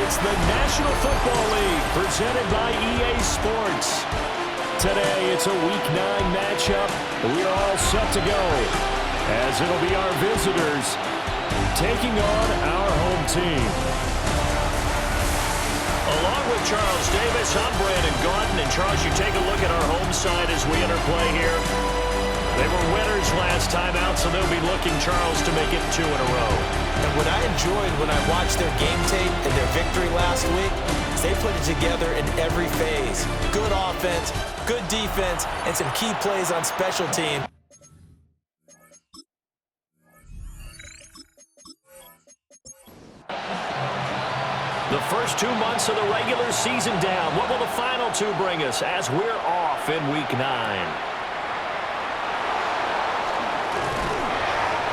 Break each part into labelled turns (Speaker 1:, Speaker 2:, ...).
Speaker 1: It's the National Football League presented by EA Sports. Today, it's a Week 9 matchup. We are all set to go, as it'll be our visitors taking on our home team.
Speaker 2: Along with Charles Davis, I'm Brandon Gaudin. And Charles, you take a look at our home side as we interplay here. They were winners last time out, so they'll be looking, Charles, to make it 2 in a row.
Speaker 3: And what I enjoyed when I watched their game tape and their victory last week is they put it together in every phase. Good offense, good defense, and some key plays on special teams.
Speaker 2: The first 2 months of the regular season down. What will the final 2 bring us as we're off in Week 9?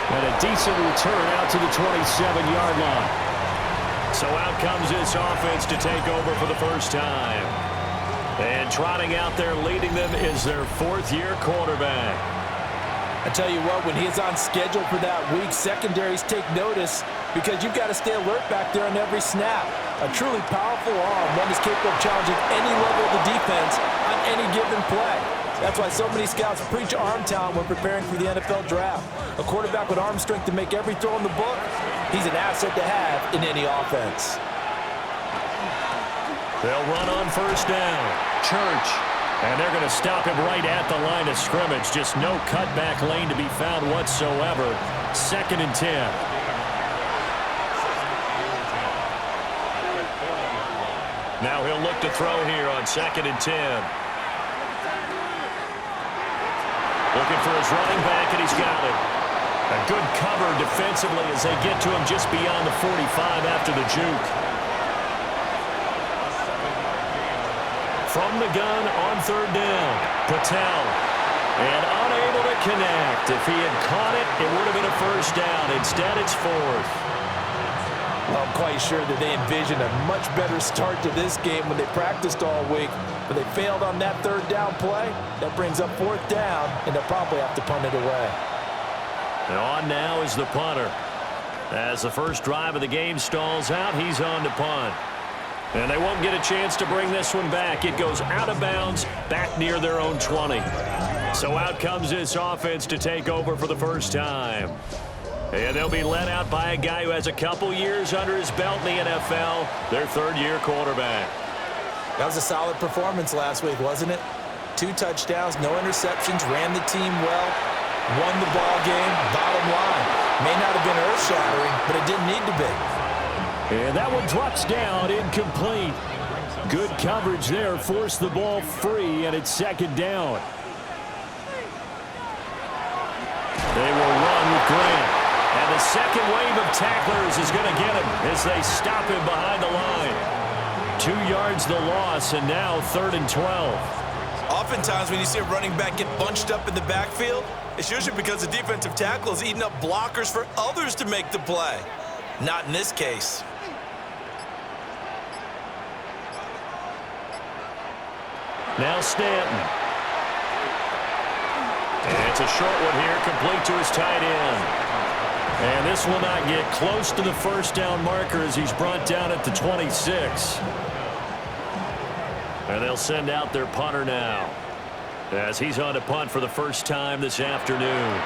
Speaker 1: And a decent return out to the 27-yard line.
Speaker 2: So out comes this offense to take over for the first time. And trotting out there leading them is their 4th-year quarterback.
Speaker 3: I tell you what, when he's on schedule for that week, secondaries take notice because you've got to stay alert back there on every snap. A truly powerful arm, one is capable of challenging any level of the defense on any given play. That's why so many scouts preach arm talent when preparing for the NFL draft. A quarterback with arm strength to make every throw in the book, he's an asset to have in any offense.
Speaker 2: They'll run on first down. Church. And they're going to stop him right at the line of scrimmage. Just no cutback lane to be found whatsoever. 2nd and 10. Now he'll look to throw here on 2nd and 10. Looking for his running back, and he's got it. A good cover defensively as they get to him just beyond the 45 after the juke. From the gun on 3rd down, Patel. And unable to connect. If he had caught it, it would have been a first down. Instead, it's 4th.
Speaker 3: Well, I'm quite sure that they envisioned a much better start to this game when they practiced all week. But they failed on that 3rd down play. That brings up 4th down, and they'll probably have to punt it away.
Speaker 2: And on now is the punter. As the first drive of the game stalls out, he's on to punt. And they won't get a chance to bring this one back. It goes out of bounds, back near their own 20. So out comes this offense to take over for the first time. And they'll be led out by a guy who has a couple years under his belt in the NFL, their 3rd-year quarterback.
Speaker 3: That was a solid performance last week, wasn't it? 2 touchdowns, no interceptions, ran the team well, won the ball game. Bottom line, may not have been earth-shattering, but it didn't need to be.
Speaker 1: And that one drops down, incomplete. Good coverage there, forced the ball free, and it's 2nd down.
Speaker 2: They will run with Grant. And the second wave of tacklers is going to get him as they stop him behind the line. 2 yards the loss, and now 3rd and 12.
Speaker 3: Oftentimes when you see a running back get bunched up in the backfield, it's usually because the defensive tackle is eating up blockers for others to make the play. Not in this case.
Speaker 2: Now Stanton. And it's a short one here, complete to his tight end. And this will not get close to the first down marker as he's brought down at the 26. And they'll send out their punter now as he's on to punt for the first time this afternoon.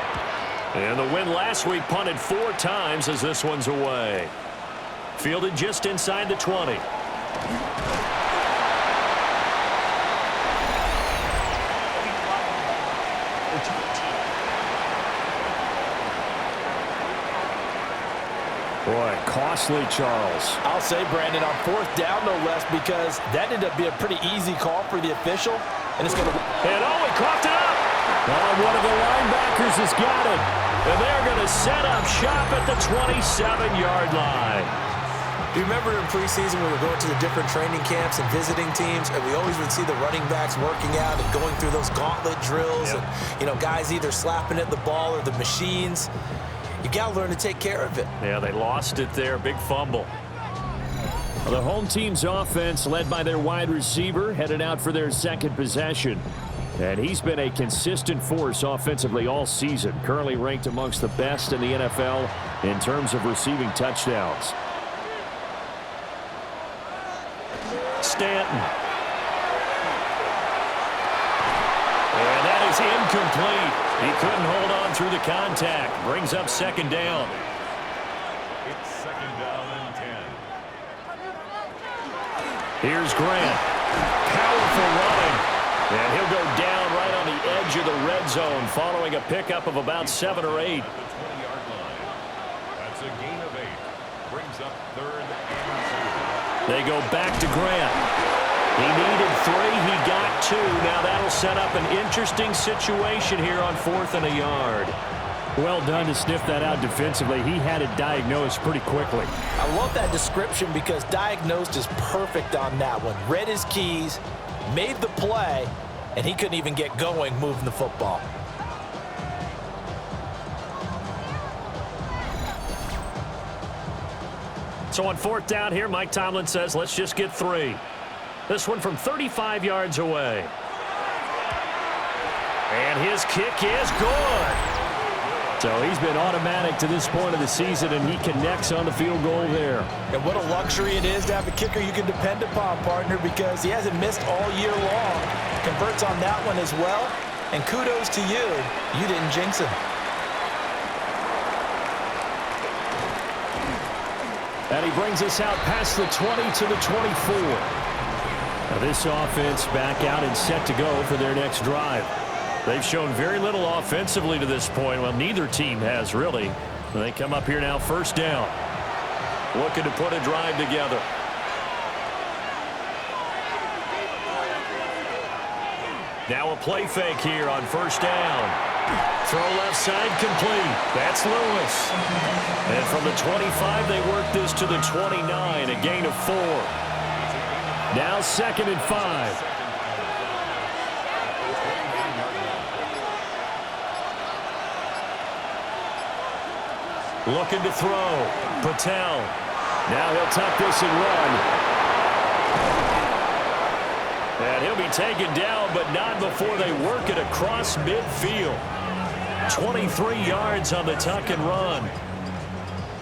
Speaker 2: And the win last week punted 4 times as this one's away. Fielded just inside the 20.
Speaker 1: Boy, costly, Charles.
Speaker 3: I'll say, Brandon, on 4th down, no less, because that ended up being a pretty easy call for the official. And it's going to...
Speaker 2: And oh, he coughed it up!
Speaker 1: One of the linebackers has got it.
Speaker 2: And they're going to set up shop at the 27-yard line.
Speaker 3: Do you remember in preseason we were going to the different training camps and visiting teams, and we always would see the running backs working out and going through those gauntlet drills, and, you know, guys either slapping at the ball or the machines. You got to learn to take care of it.
Speaker 2: Yeah, they lost it there. Big fumble.
Speaker 1: The home team's offense, led by their wide receiver, headed out for their 2nd possession. And he's been a consistent force offensively all season, currently ranked amongst the best in the NFL in terms of receiving touchdowns.
Speaker 2: Stanton. And that is incomplete. He couldn't hold on through the contact. Brings up second down.
Speaker 1: It's second down and 10.
Speaker 2: Here's Grant. Powerful running. And he'll go down right on the edge of the red zone following a pickup of about 7 or 8.
Speaker 1: At the 20-yard line. That's a gain of 8. Brings up third and 2.
Speaker 2: They go back to Grant. He needed 3. He got 2. Now that'll set up an interesting situation here on 4th and a yard.
Speaker 1: Well done to sniff that out defensively. He had it diagnosed pretty quickly.
Speaker 3: I love that description because diagnosed is perfect on that one. Read his keys, made the play, and he couldn't even get going moving the football.
Speaker 2: So on 4th down here, Mike Tomlin says, let's just get 3. This one from 35 yards away. And his kick is good.
Speaker 1: So he's been automatic to this point of the season, and he connects on the field goal there.
Speaker 3: And what a luxury it is to have a kicker you can depend upon, partner, because he hasn't missed all year long. Converts on that one as well. And kudos to you. You didn't jinx him.
Speaker 1: And he brings us out past the 20 to the 24. Now this offense back out and set to go for their next drive.
Speaker 2: They've shown very little offensively to this point. Well, neither team has really. And they come up here now, first down. Looking to put a drive together. Now a play fake here on first down. Throw left side complete. That's Lewis. And from the 25, they work this to the 29, a gain of 4.
Speaker 1: Now 2nd and 5.
Speaker 2: Looking to throw. Patel.
Speaker 1: Now he'll tuck this and run.
Speaker 2: And he'll be taken down, but not before they work it across midfield. 23 yards on the tuck and run.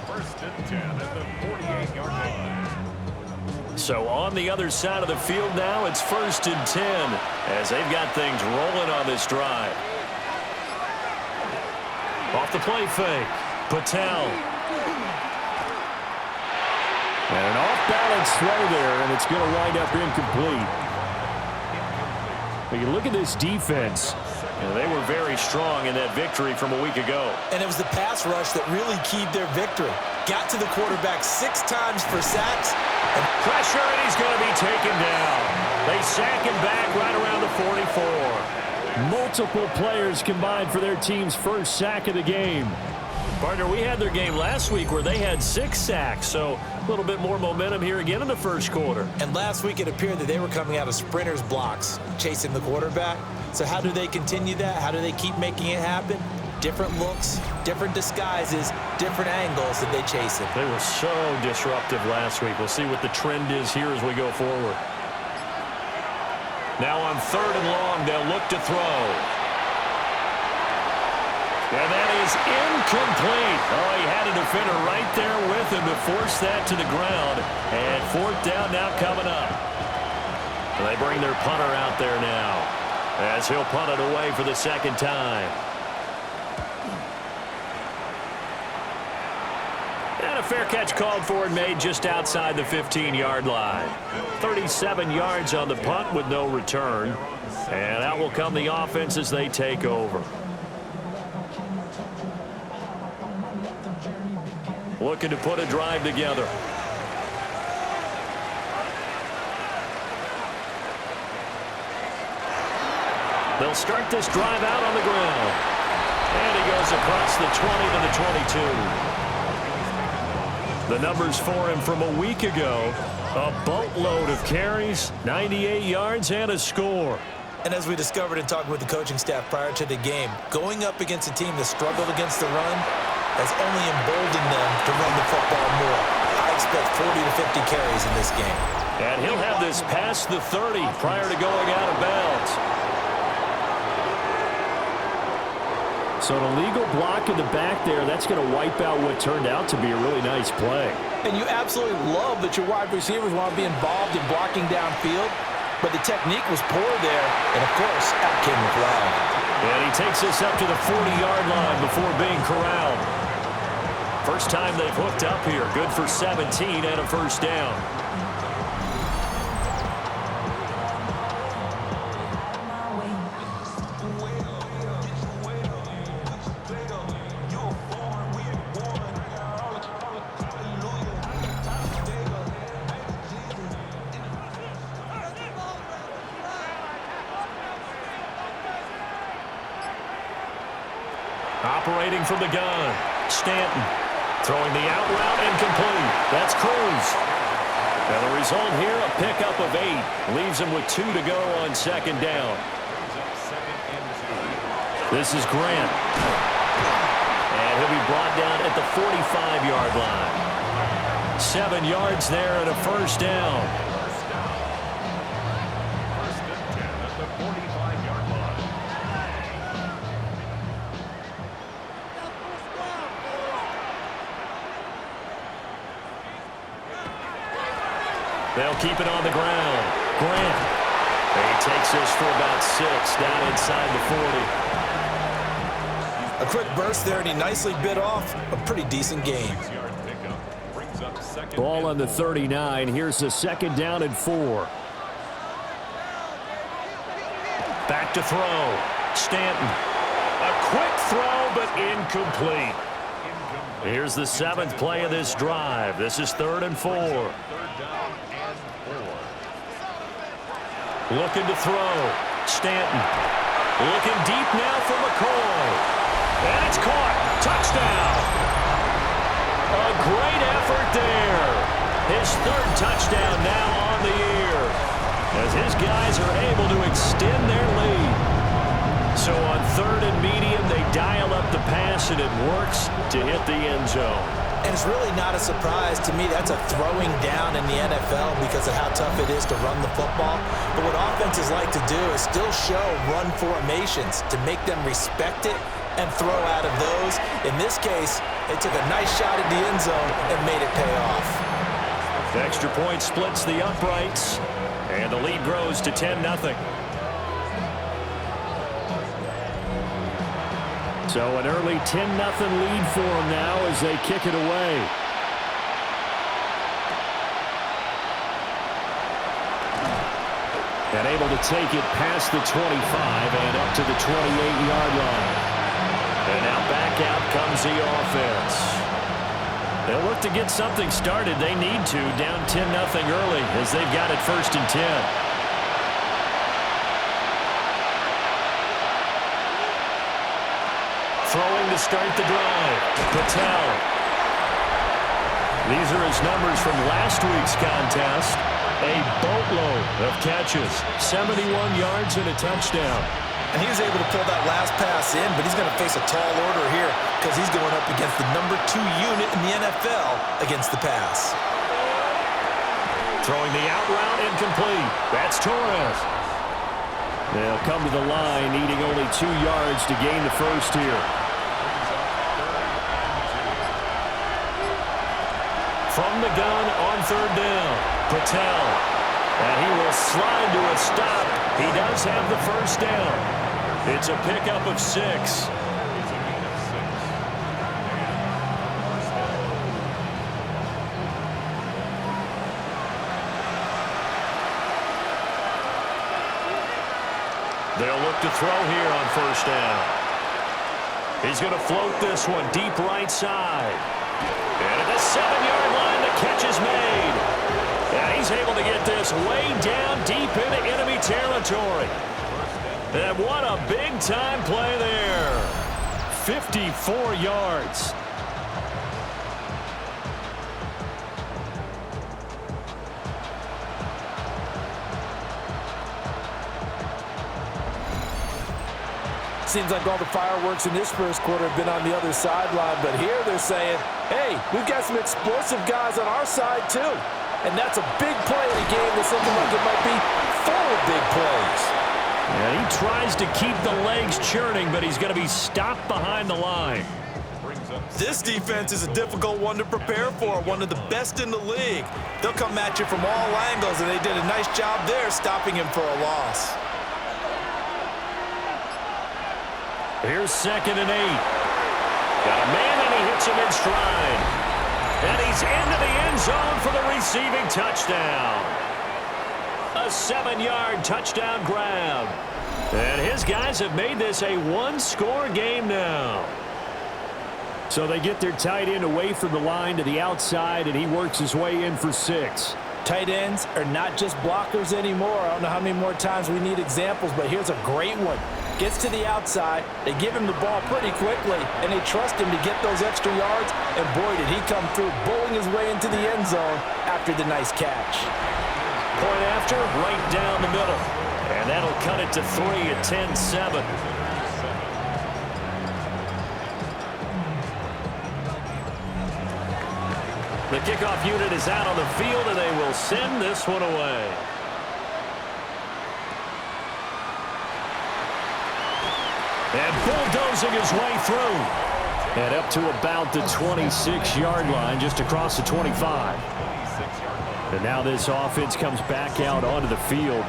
Speaker 1: First and 10 at the 48-yard line.
Speaker 2: So on the other side of the field now, it's 1st and 10 as they've got things rolling on this drive. Off the play fake. Patel.
Speaker 1: And an off-balance throw there, and it's going to wind up incomplete. But you look at this defense.
Speaker 2: Yeah, they were very strong in that victory from a week ago.
Speaker 3: And it was the pass rush that really keyed their victory. Got to the quarterback 6 times for sacks.
Speaker 2: And pressure, and he's going to be taken down. They sack him back right around the 44.
Speaker 1: Multiple players combined for their team's first sack of the game.
Speaker 2: Partner, we had their game last week where they had 6 sacks, so a little bit more momentum here again in the first quarter.
Speaker 3: And last week it appeared that they were coming out of sprinters blocks, chasing the quarterback. So how do they continue that? How do they keep making it happen? Different looks, different disguises, different angles that they chase it.
Speaker 2: They were so disruptive last week. We'll see what the trend is here as we go forward. Now on 3rd and long, they'll look to throw. And that is incomplete. Oh, he had a defender right there with him to force that to the ground. And 4th down now coming up. And they bring their punter out there now as he'll punt it away for the 2nd time. And a fair catch called for and made just outside the 15-yard line. 37 yards on the punt with no return. And out will come the offense as they take over. Looking to put a drive together. They'll start this drive out on the ground. And he goes across the 20 to the 22. The numbers for him from a week ago. A boatload of carries, 98 yards, and a score.
Speaker 3: And as we discovered in talking with the coaching staff prior to the game, going up against a team that struggled against the run has only emboldened them to run the football more. I expect 40 to 50 carries in this game.
Speaker 2: And he'll have this past the 30 prior to going out of bounds.
Speaker 1: So an illegal block in the back there, that's going to wipe out what turned out to be a really nice play.
Speaker 3: And you absolutely love that your wide receivers want to be involved in blocking downfield, but the technique was poor there, and of course, out came the flag.
Speaker 2: And he takes us up to the 40-yard line before being corralled. First time they've hooked up here. Good for 17 and a first down. Operating from the gun, Stanton. Throwing the out route incomplete. That's Cruz. And the result here, a pickup of 8. Leaves him with 2 to go on second down. This is Grant. And he'll be brought down at the 45-yard line. 7 yards there and a first down. They'll keep it on the ground. Grant. He takes this for about 6 down inside the 40.
Speaker 3: A quick burst there, and he nicely bit off a pretty decent gain.
Speaker 1: Ball on the 39. Here's the second down and 4.
Speaker 2: Back to throw. Stanton. A quick throw, but incomplete. Here's the 7th play of this drive. This is 3rd and 4. Looking to throw. Stanton. Looking deep now for McCoy. And it's caught. Touchdown. A great effort there. His 3rd touchdown now on the year, as his guys are able to extend their lead. So on 3rd and medium, they dial up the pass, and it works to hit the end zone.
Speaker 3: And it's really not a surprise to me. That's a throwing down in the NFL because of how tough it is to run the football. But what offenses like to do is still show run formations to make them respect it and throw out of those. In this case, they took a nice shot at the end zone and made it pay off.
Speaker 2: The extra point splits the uprights, and the lead grows to 10-0.
Speaker 1: So an early 10-0 lead for them now as they kick it away. And able to take it past the 25 and up to the 28-yard line.
Speaker 2: And now back out comes the offense. They'll look to get something started. They need to, down 10-0 early as they've got it 1st and 10. Throwing to start the drive. Patel. These are his numbers from last week's contest. A boatload of catches. 71 yards and a touchdown.
Speaker 3: And he was able to pull that last pass in, but he's going to face a tall order here because he's going up against the number 2 unit in the NFL against the pass.
Speaker 2: Throwing the out route incomplete. That's Torres.
Speaker 1: They'll come to the line, needing only 2 yards to gain the first here.
Speaker 2: From the gun on 3rd down, Patel. And he will slide to a stop. He does have the first down. It's a pickup of 6. They'll look to throw here on 1st down. He's going to float this one deep right side. And at the 7-yard line, the catch is made. And he's able to get this way down deep into enemy territory. And what a big-time play there. 54 yards.
Speaker 3: Seems like all the fireworks in this first quarter have been on the other sideline, but here they're saying, hey, we've got some explosive guys on our side too. And that's a big play in a game that's looking like it might be full of big plays.
Speaker 2: And he tries to keep the legs churning, but he's going to be stopped behind the line.
Speaker 3: This defense is a difficult one to prepare for, one of the best in the league. They'll come at you from all angles, and they did a nice job there stopping him for a loss.
Speaker 2: Here's 2nd and 8. Got a man, and he hits him in stride. And he's into the end zone for the receiving touchdown. A 7-yard touchdown grab. And his guys have made this a one-score game now.
Speaker 1: So they get their tight end away from the line to the outside, and he works his way in for 6.
Speaker 3: Tight ends are not just blockers anymore. I don't know how many more times we need examples, but here's a great one. Gets to the outside, they give him the ball pretty quickly, and they trust him to get those extra yards, and boy, did he come through, bowling his way into the end zone after the nice catch.
Speaker 2: Point after, right down the middle. And that'll cut it to 3 at 10-7. The kickoff unit is out on the field, and they will send this one away. And bulldozing his way through.
Speaker 1: And up to about the 26-yard line, just across the 25. And now this offense comes back out onto the field.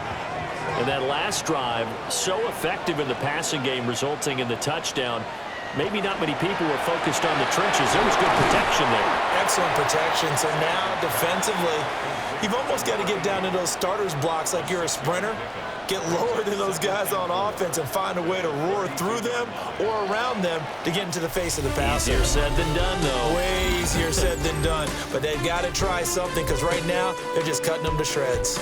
Speaker 2: And that last drive, so effective in the passing game, resulting in the touchdown. Maybe not many people were focused on the trenches. There was good protection there.
Speaker 3: Excellent protection. So now, defensively, you've almost got to get down to those starters blocks like you're a sprinter. Get lower than those guys on offense and find a way to roar through them or around them to get into the face of the passer.
Speaker 2: Easier said than done, though.
Speaker 3: Way easier said than done. But they've got to try something because right now, they're just cutting them to shreds.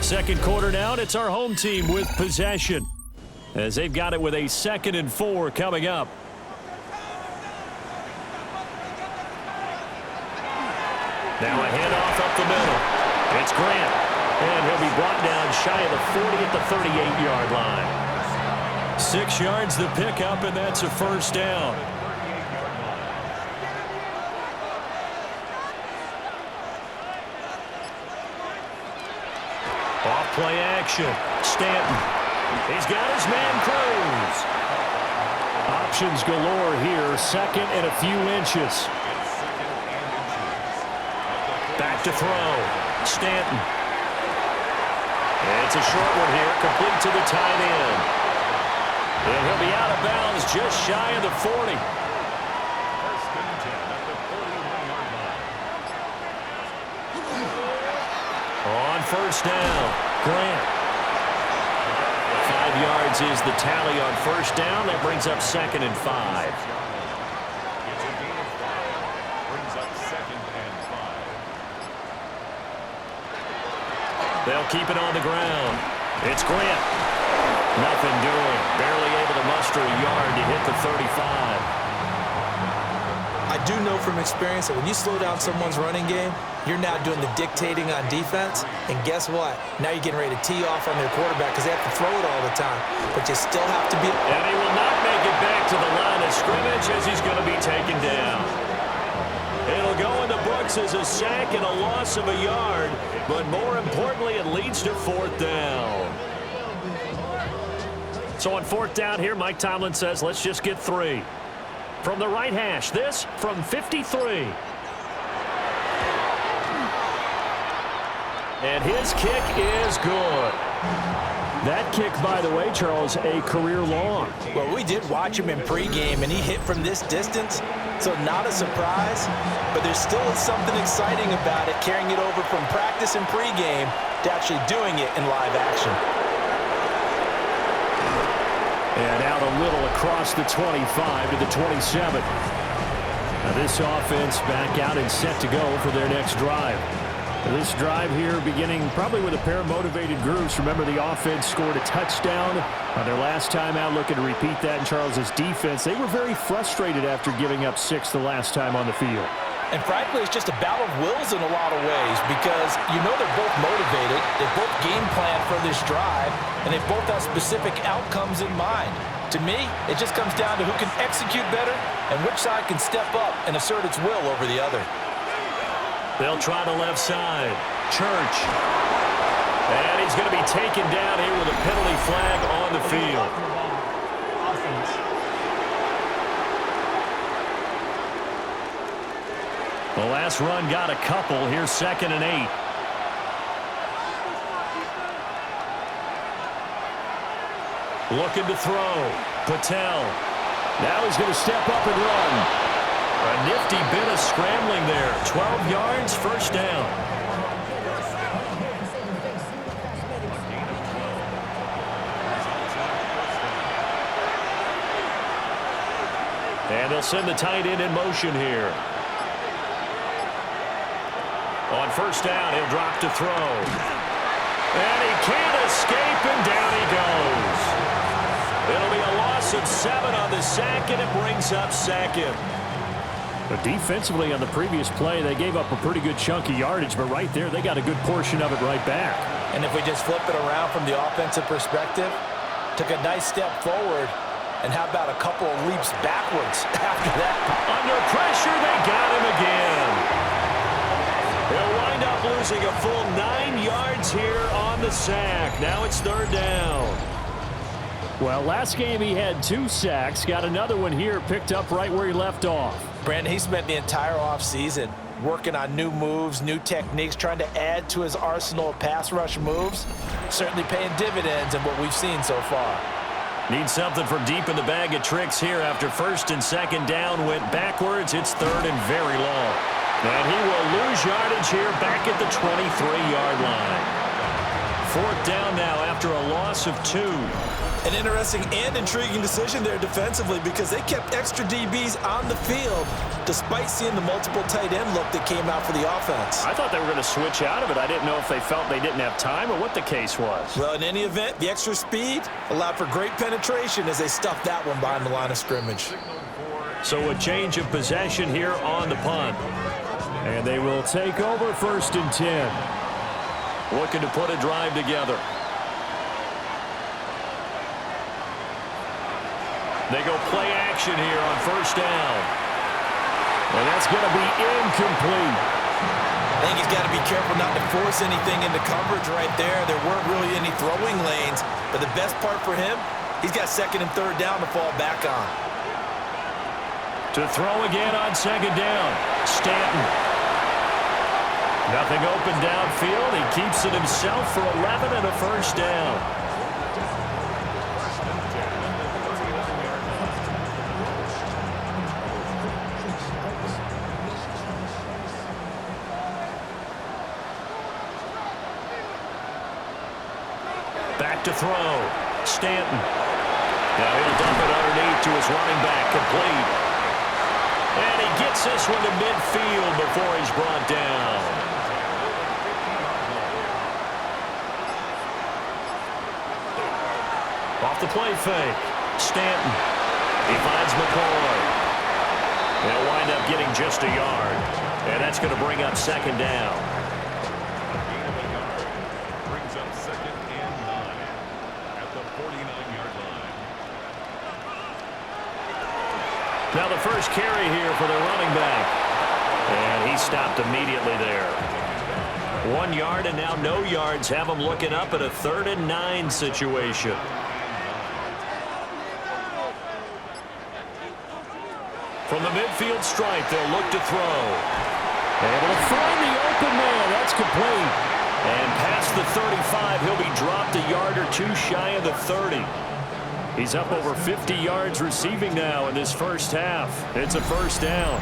Speaker 2: Second quarter now, and it's our home team with possession, as they've got it with a 2nd and 4 coming up. Now a handoff up the middle. It's Grant, and he'll be brought down shy of the 40 at the 38-yard line. 6 yards the pickup, and that's a first down. Play action. Stanton. He's got his man Cruz.
Speaker 1: Options galore here. 2nd and a few inches.
Speaker 2: Back to throw. Stanton. It's a short one here. Complete to the tight end. And he'll be out of bounds just shy of the 40. On first down. Grant. 5 yards is the tally on first down. That brings up 2nd and 5. They'll keep it on the ground. It's Grant. Nothing doing. Barely able to muster a yard to hit the 35.
Speaker 3: I do know from experience that when you slow down someone's running game, you're now doing the dictating on defense. And guess what? Now you're getting ready to tee off on their quarterback because they have to throw it all the time. But you still have to be...
Speaker 2: And he will not make it back to the line of scrimmage as he's going to be taken down. It'll go in the books as a sack and a loss of a yard. But more importantly, it leads to 4th down. So on 4th down here, Mike Tomlin says, let's just get 3. From the right hash, this from 53. And his kick is good.
Speaker 1: That kick, by the way, Charles, a career long.
Speaker 3: Well, we did watch him in pregame, and he hit from this distance, so not a surprise. But there still is something exciting about it, carrying it over from practice and pregame to actually doing it in live action.
Speaker 1: And out a little across the 25 to the 27. Now this offense back out and set to go for their next drive. Now this drive here beginning probably with a pair of motivated groups. Remember, the offense scored a touchdown on their last time out, looking to repeat that in Charles's defense. They were very frustrated after giving up 6 the last time on the field.
Speaker 3: And frankly, it's just a battle of wills in a lot of ways because you know they're both motivated, they both game plan for this drive, and they both have specific outcomes in mind. To me, it just comes down to who can execute better and which side can step up and assert its will over the other.
Speaker 2: They'll try the left side. Church. And he's going to be taken down here with a penalty flag on the field. The last run got a couple. Here's 2nd and 8. Looking to throw. Patel.
Speaker 1: Now he's going to step up and run.
Speaker 2: A nifty bit of scrambling there. 12 yards, first down. And they'll send the tight end in motion here. On first down, he'll drop to throw. And he can't escape, and down he goes. It'll be a loss of 7 on the sack, and it brings up 2nd.
Speaker 1: But defensively on the previous play, they gave up a pretty good chunk of yardage, but right there, they got a good portion of it right back.
Speaker 3: And if we just flip it around from the offensive perspective, took a nice step forward, and how about a couple of leaps backwards after that?
Speaker 2: Under pressure, they got him again. He'll wind up losing a full 9 yards here on the sack. Now it's 3rd down.
Speaker 1: Well, last game he had 2 sacks. Got another one here, picked up right where he left off.
Speaker 3: Brandon, he spent the entire offseason working on new moves, new techniques, trying to add to his arsenal of pass rush moves. Certainly paying dividends in what we've seen so far.
Speaker 2: Need something from deep in the bag of tricks here after 1st and 2nd down went backwards. It's 3rd and very long. And he will lose yardage here back at the 23-yard line. 4th down now after a loss of 2.
Speaker 3: An interesting and intriguing decision there defensively because they kept extra DBs on the field despite seeing the multiple tight end look that came out for the offense.
Speaker 1: I thought they were going to switch out of it. I didn't know if they felt they didn't have time or what the case was.
Speaker 3: Well, in any event, the extra speed allowed for great penetration as they stuffed that one behind the line of scrimmage.
Speaker 2: So a change of possession here on the punt.
Speaker 1: And they will take over 1st and 10.
Speaker 2: Looking to put a drive together. They go play action here on 1st down.
Speaker 1: And that's going to be incomplete.
Speaker 3: I think he's got to be careful not to force anything into coverage right there. There weren't really any throwing lanes. But the best part for him, he's got 2nd and 3rd down to fall back on.
Speaker 2: To throw again on 2nd down. Stanton. Nothing open downfield. He keeps it himself for 11 and a 1st down. Back to throw. Stanton. Now he'll dump it underneath to his running back. Complete. And he gets this one to midfield before he's brought down. Off the play fake. Stanton. He finds McCoy. They'll wind up getting just a yard. And that's going to bring up 2nd down.
Speaker 4: Brings up 2nd and 9 at the 49-yard line.
Speaker 2: Now the first carry here for the running back. And he stopped immediately there. 1 yard and now no yards have him looking up at a 3rd and 9 situation. From the midfield stripe, they'll look to throw.
Speaker 1: Able to find the open man. That's complete.
Speaker 2: And past the 35, he'll be dropped a yard or 2 shy of the 30.
Speaker 1: He's up over 50 yards receiving now in this first half. It's a 1st down.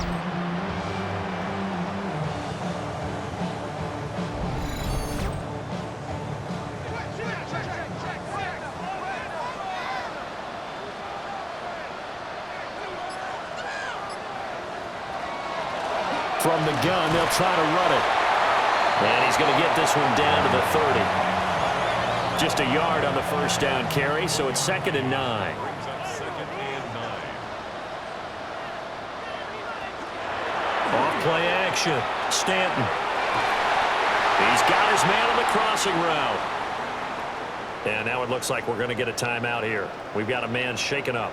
Speaker 1: From the gun, they'll try to run it.
Speaker 2: And he's going to get this one down to the 30. Just a yard on the 1st down carry, so it's 2nd and 9.
Speaker 4: Brings up 2nd and 9.
Speaker 2: Off play protection. Stanton. He's got his man on the crossing route. And now it looks like we're going to get a timeout here. We've got a man shaken up.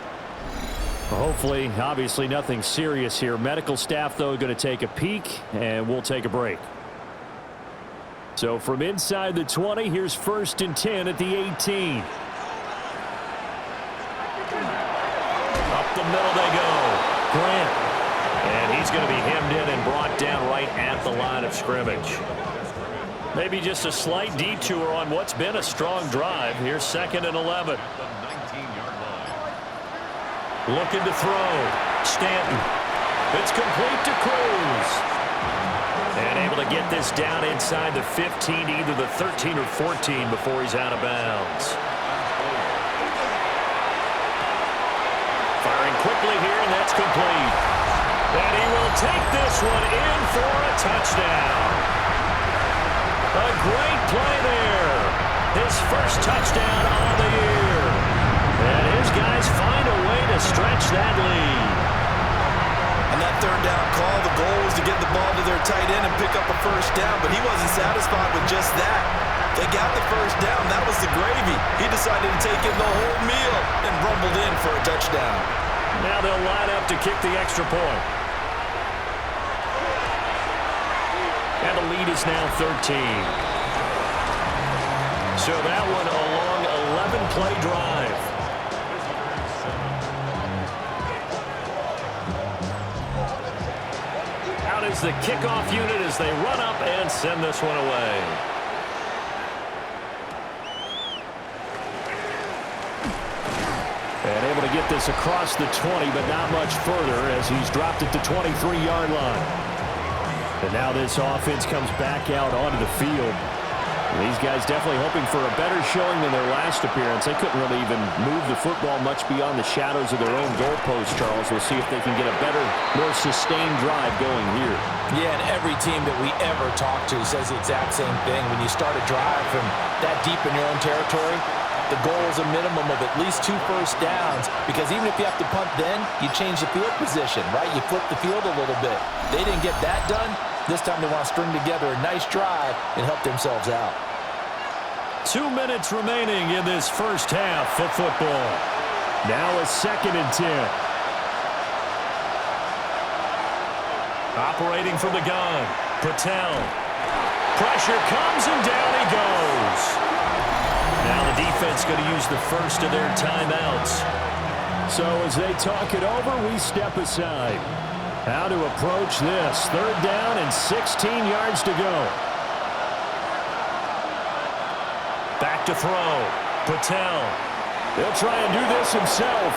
Speaker 1: Hopefully, obviously nothing serious here. Medical staff, though, going to take a peek, and we'll take a break. So from inside the 20, here's 1st and 10 at the 18.
Speaker 2: Up the middle they go. Grant. And he's going to be hemmed in and brought down right at the line of scrimmage. Maybe just a slight detour on what's been a strong drive. Here's 2nd and 11. Looking to throw. Stanton. It's complete to Cruz. And able to get this down inside the 15, either the 13 or 14 before he's out of bounds. Firing quickly here, and that's complete. And he will take this one in for a touchdown. A great play there. His first touchdown on the year. And his guys find a way to stretch that lead.
Speaker 3: And that 3rd down call, the goal was to get the ball to their tight end and pick up a 1st down, but he wasn't satisfied with just that. They got the 1st down. That was the gravy. He decided to take in the whole meal and rumbled in for a touchdown.
Speaker 2: Now they'll line up to kick the extra point. And the lead is now 13. So that one a long 11-play drive. Out is the kickoff unit as they run up and send this one away.
Speaker 1: And able to get this across the 20, but not much further as he's dropped it to 23-yard line. And now this offense comes back out onto the field. These guys definitely hoping for a better showing than their last appearance. They couldn't really even move the football much beyond the shadows of their own goalpost, Charles. We'll see if they can get a better, more sustained drive going here.
Speaker 3: Yeah, and every team that we ever talk to says the exact same thing. When you start a drive from that deep in your own territory, the goal is a minimum of at least 2 first downs, because even if you have to punt then, you change the field position, right? You flip the field a little bit. They didn't get that done. This time they want to string together a nice drive and help themselves out.
Speaker 2: 2 minutes remaining in this first half of football.
Speaker 1: Now a 2nd and 10.
Speaker 2: Operating from the gun. Patel. Pressure comes and down he goes. Now the defense going to use the first of their timeouts.
Speaker 1: So as they talk it over, we step aside. How to approach this. 3rd down and 16 yards to go.
Speaker 2: Back to throw. Patel.
Speaker 1: He'll try and do this himself.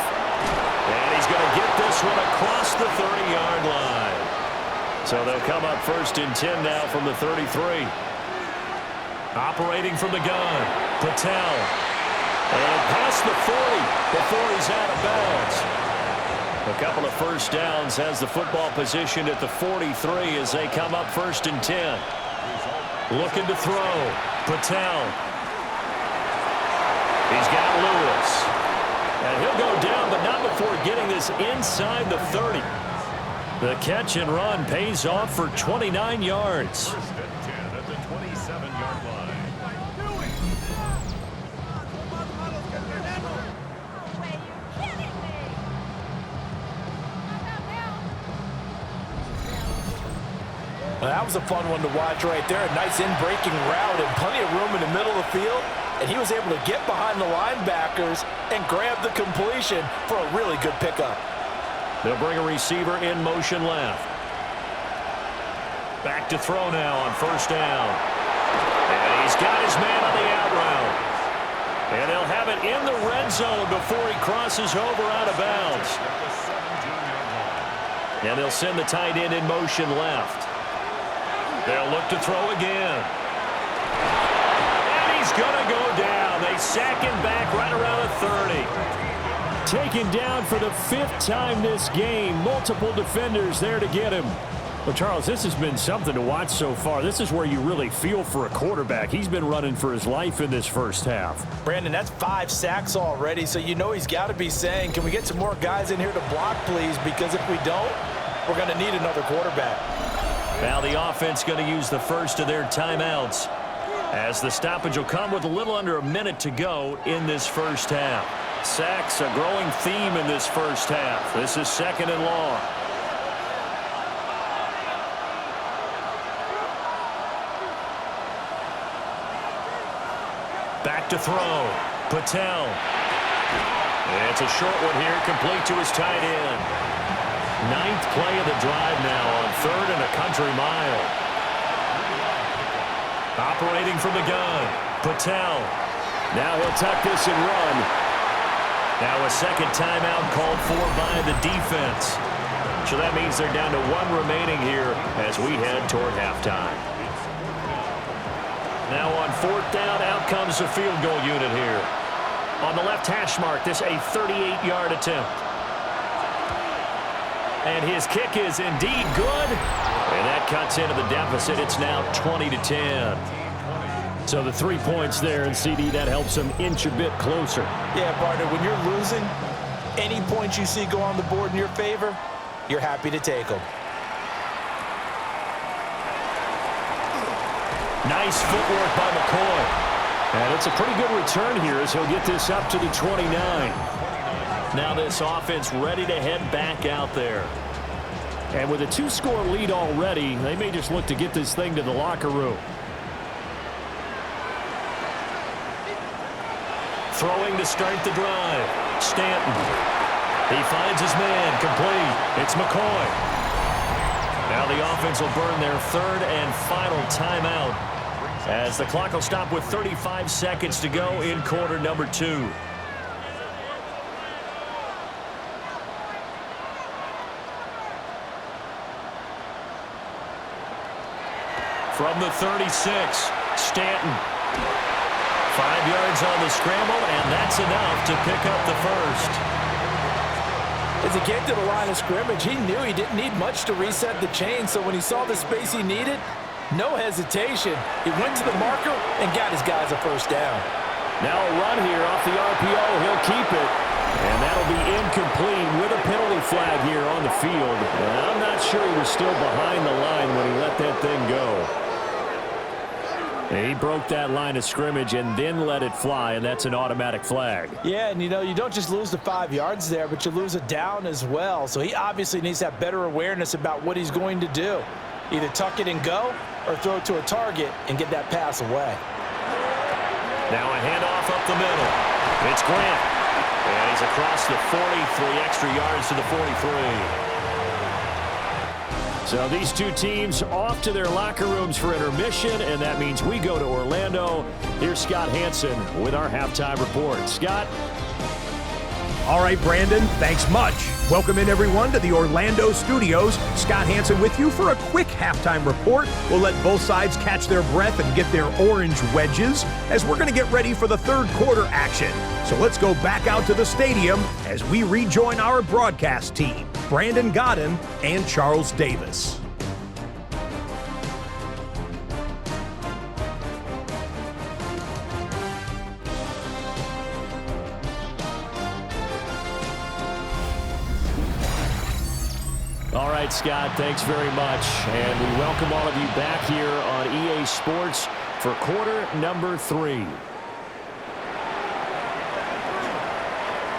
Speaker 2: And he's going to get this one across the 30-yard line. So they'll come up 1st and 10 now from the 33. Operating from the gun. Patel. And past the 40 before he's out of bounds. A couple of first downs, has the football position at the 43 as they come up 1st and 10. Looking to throw. Patel. He's got Lewis. And he'll go down, but not before getting this inside the 30. The catch and run pays off for 29 yards.
Speaker 4: 1st and 10 at the 27-yard line.
Speaker 3: Well, that was a fun one to watch right there. A nice in-breaking route and plenty of room in the middle of the field. And he was able to get behind the linebackers and grab the completion for a really good pickup.
Speaker 2: They'll bring a receiver in motion left. Back to throw now on 1st down. And he's got his man on the out route. And they'll have it in the red zone before he crosses over out of bounds. And they'll send the tight end in motion left. They'll look to throw again. And he's going to go down. They sack him back right around the 30.
Speaker 1: Taken down for the 5th time this game. Multiple defenders there to get him. Well, Charles, this has been something to watch so far. This is where you really feel for a quarterback. He's been running for his life in this first half.
Speaker 3: Brandon, that's 5 sacks already, so you know he's got to be saying, can we get some more guys in here to block, please? Because if we don't, we're going to need another quarterback.
Speaker 2: Now the offense going to use the first of their timeouts, as the stoppage will come with a little under a minute to go in this first half. Sacks, a growing theme in this first half. This is 2nd and long. Back to throw. Patel. It's a short one here, complete to his tight end. 9th play of the drive now on 3rd and a country mile. Operating from the gun. Patel.
Speaker 1: Now he'll tuck this and run.
Speaker 2: Now a second timeout called for by the defense. So that means they're down to 1 remaining here as we head toward halftime. Now on 4th down, out comes the field goal unit here. On the left hash mark, this a 38-yard attempt. And his kick is indeed good. And that cuts into the deficit. It's now 20-10.
Speaker 1: So the 3 points there, and CD, that helps them inch a bit closer.
Speaker 3: Yeah, partner, when you're losing, any points you see go on the board in your favor, you're happy to take them.
Speaker 1: Nice footwork by McCoy. And it's a pretty good return here as he'll get this up to the 29.
Speaker 2: Now this offense ready to head back out there.
Speaker 1: And with a 2-score lead already, they may just look to get this thing to the locker room.
Speaker 2: Throwing to start the drive. Stanton. He finds his man. Complete. It's McCoy. Now the offense will burn their 3rd and final timeout, as the clock will stop with 35 seconds to go in quarter number 2. From the 36, Stanton. 5 yards on the scramble, and that's enough to pick up the first.
Speaker 3: As he came to the line of scrimmage, he knew he didn't need much to reset the chain, so when he saw the space he needed, no hesitation. He went to the marker and got his guys a first down.
Speaker 1: Now a run here off the RPO. He'll keep it. And that'll be incomplete with a penalty flag here on the field. And I'm not sure he was still behind the line when he let that thing go. And he broke that line of scrimmage and then let it fly, and that's an automatic flag.
Speaker 3: Yeah, and you know, you don't just lose the 5 yards there, but you lose a down as well. So he obviously needs to have better awareness about what he's going to do. Either tuck it and go or throw it to a target and get that pass away.
Speaker 2: Now a handoff up the middle. It's Grant. And he's across the 40, 3 extra yards to the 43.
Speaker 1: So these two teams off to their locker rooms for intermission, and that means we go to Orlando. Here's Scott Hansen with our halftime report. Scott?
Speaker 5: All right, Brandon, thanks much. Welcome in, everyone, to the Orlando studios. Scott Hansen with you for a quick halftime report. We'll let both sides catch their breath and get their orange wedges as we're going to get ready for the 3rd quarter action. So let's go back out to the stadium as we rejoin our broadcast team, Brandon Godden and Charles Davis.
Speaker 1: All right, Scott, thanks very much. And we welcome all of you back here on EA Sports for quarter number 3.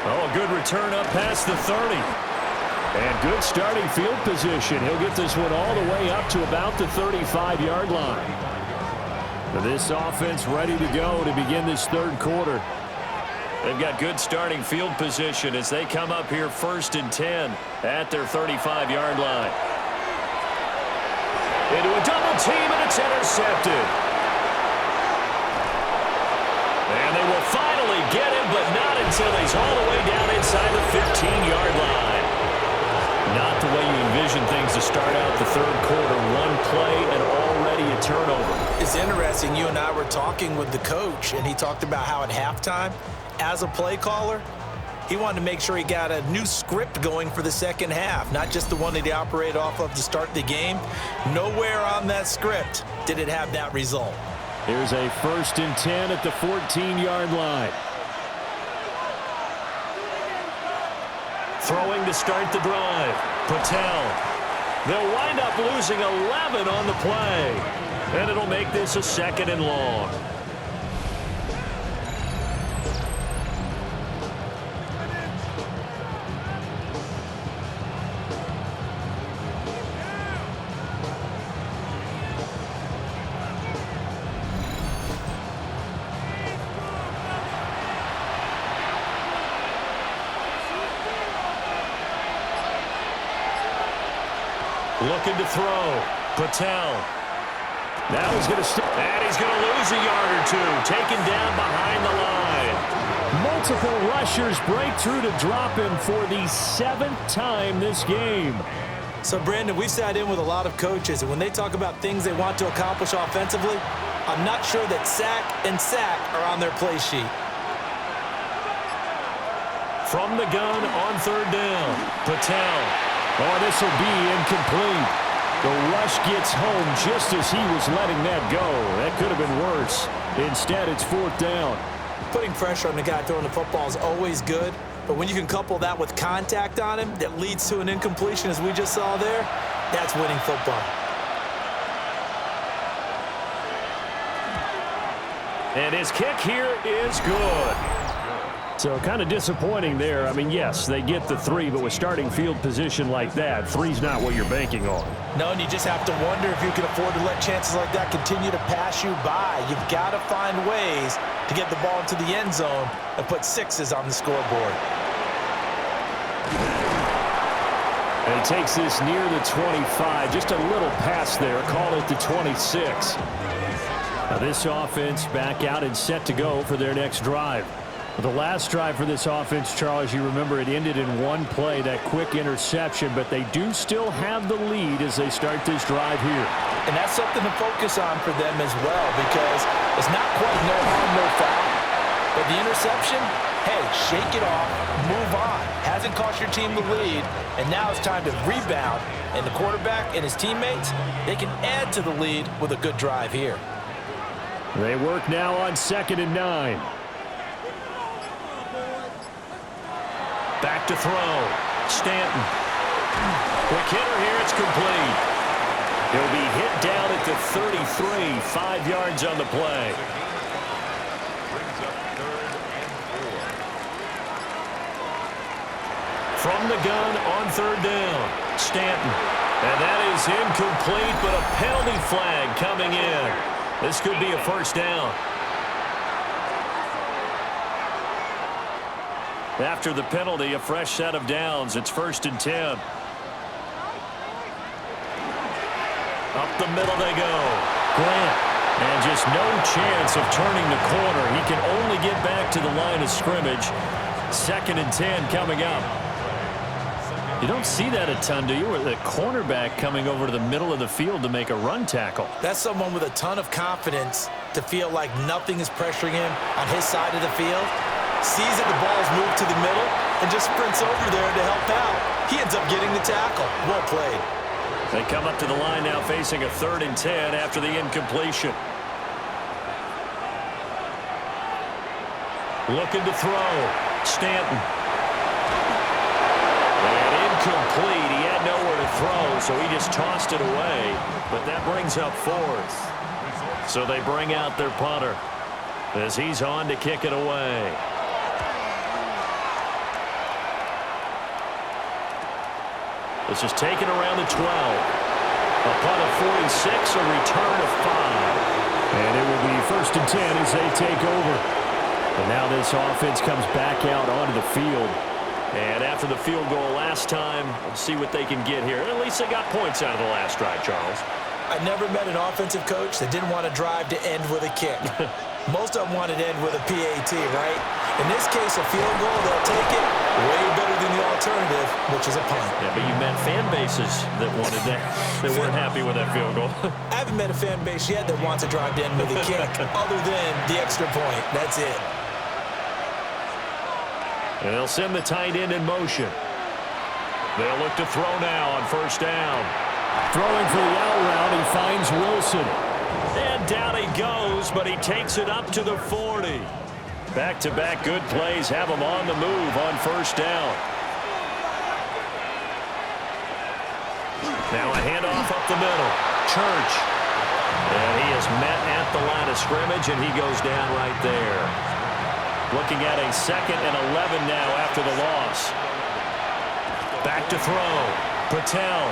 Speaker 2: Oh, a good return up past the 30.
Speaker 1: And good starting field position. He'll get this one all the way up to about the 35-yard line. This offense ready to go to begin this 3rd quarter.
Speaker 2: They've got good starting field position as they come up here 1st and 10 at their 35-yard line. Into a double team, and it's intercepted. And they will finally get him, but not until he's all the way down inside the 15-yard line. Not the way you envision things to start out the 3rd quarter. 1 play and already a turnover.
Speaker 3: It's interesting. You and I were talking with the coach, and he talked about how at halftime, as a play caller, he wanted to make sure he got a new script going for the 2nd half, not just the one that he operated off of to start the game. Nowhere on that script did it have that result.
Speaker 1: Here's a 1st and 10 at the 14-yard line.
Speaker 2: Throwing to start the drive. Patel. They'll wind up losing 11 on the play. And it'll make this a 2nd and long. Looking to throw. Patel. Now he's going to and he's going to lose a yard or two. Taken down behind the line.
Speaker 1: Multiple rushers break through to drop him for the 7th time this game.
Speaker 3: So, Brandon, we've sat in with a lot of coaches, and when they talk about things they want to accomplish offensively, I'm not sure that sack and sack are on their play sheet.
Speaker 2: From the gun on 3rd down. Patel.
Speaker 1: Oh, this will be incomplete. The rush gets home just as he was letting that go. That could have been worse. Instead, it's 4th down.
Speaker 3: Putting pressure on the guy throwing the football is always good, but when you can couple that with contact on him that leads to an incompletion, as we just saw there, that's winning football.
Speaker 2: And his kick here is good.
Speaker 1: So kind of disappointing there. I mean, yes, they get the 3, but with starting field position like that, 3's not what you're banking on.
Speaker 3: No, and you just have to wonder if you can afford to let chances like that continue to pass you by. You've got to find ways to get the ball into the end zone and put 6s on the scoreboard.
Speaker 1: And he takes this near the 25. Just a little pass there. Call it the 26. Now this offense back out and set to go for their next drive. The last drive for this offense, Charles, you remember it ended in one play, that quick interception, but they do still have the lead as they start this drive here.
Speaker 3: And that's something to focus on for them as well, because it's not quite no harm, no foul. But the interception, hey, shake it off, move on. Hasn't cost your team the lead, and now it's time to rebound. And the quarterback and his teammates, they can add to the lead with a good drive here.
Speaker 1: They work now on 2nd and 9.
Speaker 2: Back to throw. Stanton. Quick hitter here. It's complete. He'll be hit down at the 33. 5 yards on the play.
Speaker 4: Brings up 3rd and 4.
Speaker 2: From the gun on 3rd down. Stanton. And that is incomplete, but a penalty flag coming in. This could be a 1st down. After the penalty, a fresh set of downs. It's 1st and 10. Up the middle they go. Grant. And just no chance of turning the corner. He can only get back to the line of scrimmage. 2nd and 10 coming up. You don't see that a ton, do you? With the cornerback coming over to the middle of the field to make a run tackle.
Speaker 3: That's someone with a ton of confidence to feel like nothing is pressuring him on his side of the field. Sees that the ball's moved to the middle and just sprints over there to help out. He ends up getting the tackle. Well played.
Speaker 2: They come up to the line now facing a 3rd and 10 after the incompletion. Looking to throw. Stanton. And incomplete. He had nowhere to throw, so he just tossed it away. But that brings up 4th. So they bring out their punter as he's on to kick it away. This is taken around the 12. A punt of 46, a return of 5.
Speaker 1: And it will be 1st and 10 as they take over. And now this offense comes back out onto the field.
Speaker 2: And after the field goal last time, we'll see what they can get here. At least they got points out of the last drive, Charles.
Speaker 3: I never met an offensive coach that didn't want to drive to end with a kick. Most of them wanted to end with a PAT, right? In this case, a field goal, they'll take it way better than the alternative, which is a punt.
Speaker 2: Yeah, but you met fan bases that wanted that, that weren't happy with that field goal.
Speaker 3: I haven't met a fan base yet that wants to drive to end with a kick, other than the extra point. That's it.
Speaker 2: And they'll send the tight end in motion. They'll look to throw now on 1st down.
Speaker 1: Throwing for the out route, he finds Wilson.
Speaker 2: And down he goes, but he takes it up to the 40. Back-to-back good plays have him on the move on 1st down. Now a handoff up the middle. Church. And he is met at the line of scrimmage, and he goes down right there. Looking at a 2nd and 11 now after the loss. Back to throw. Patel.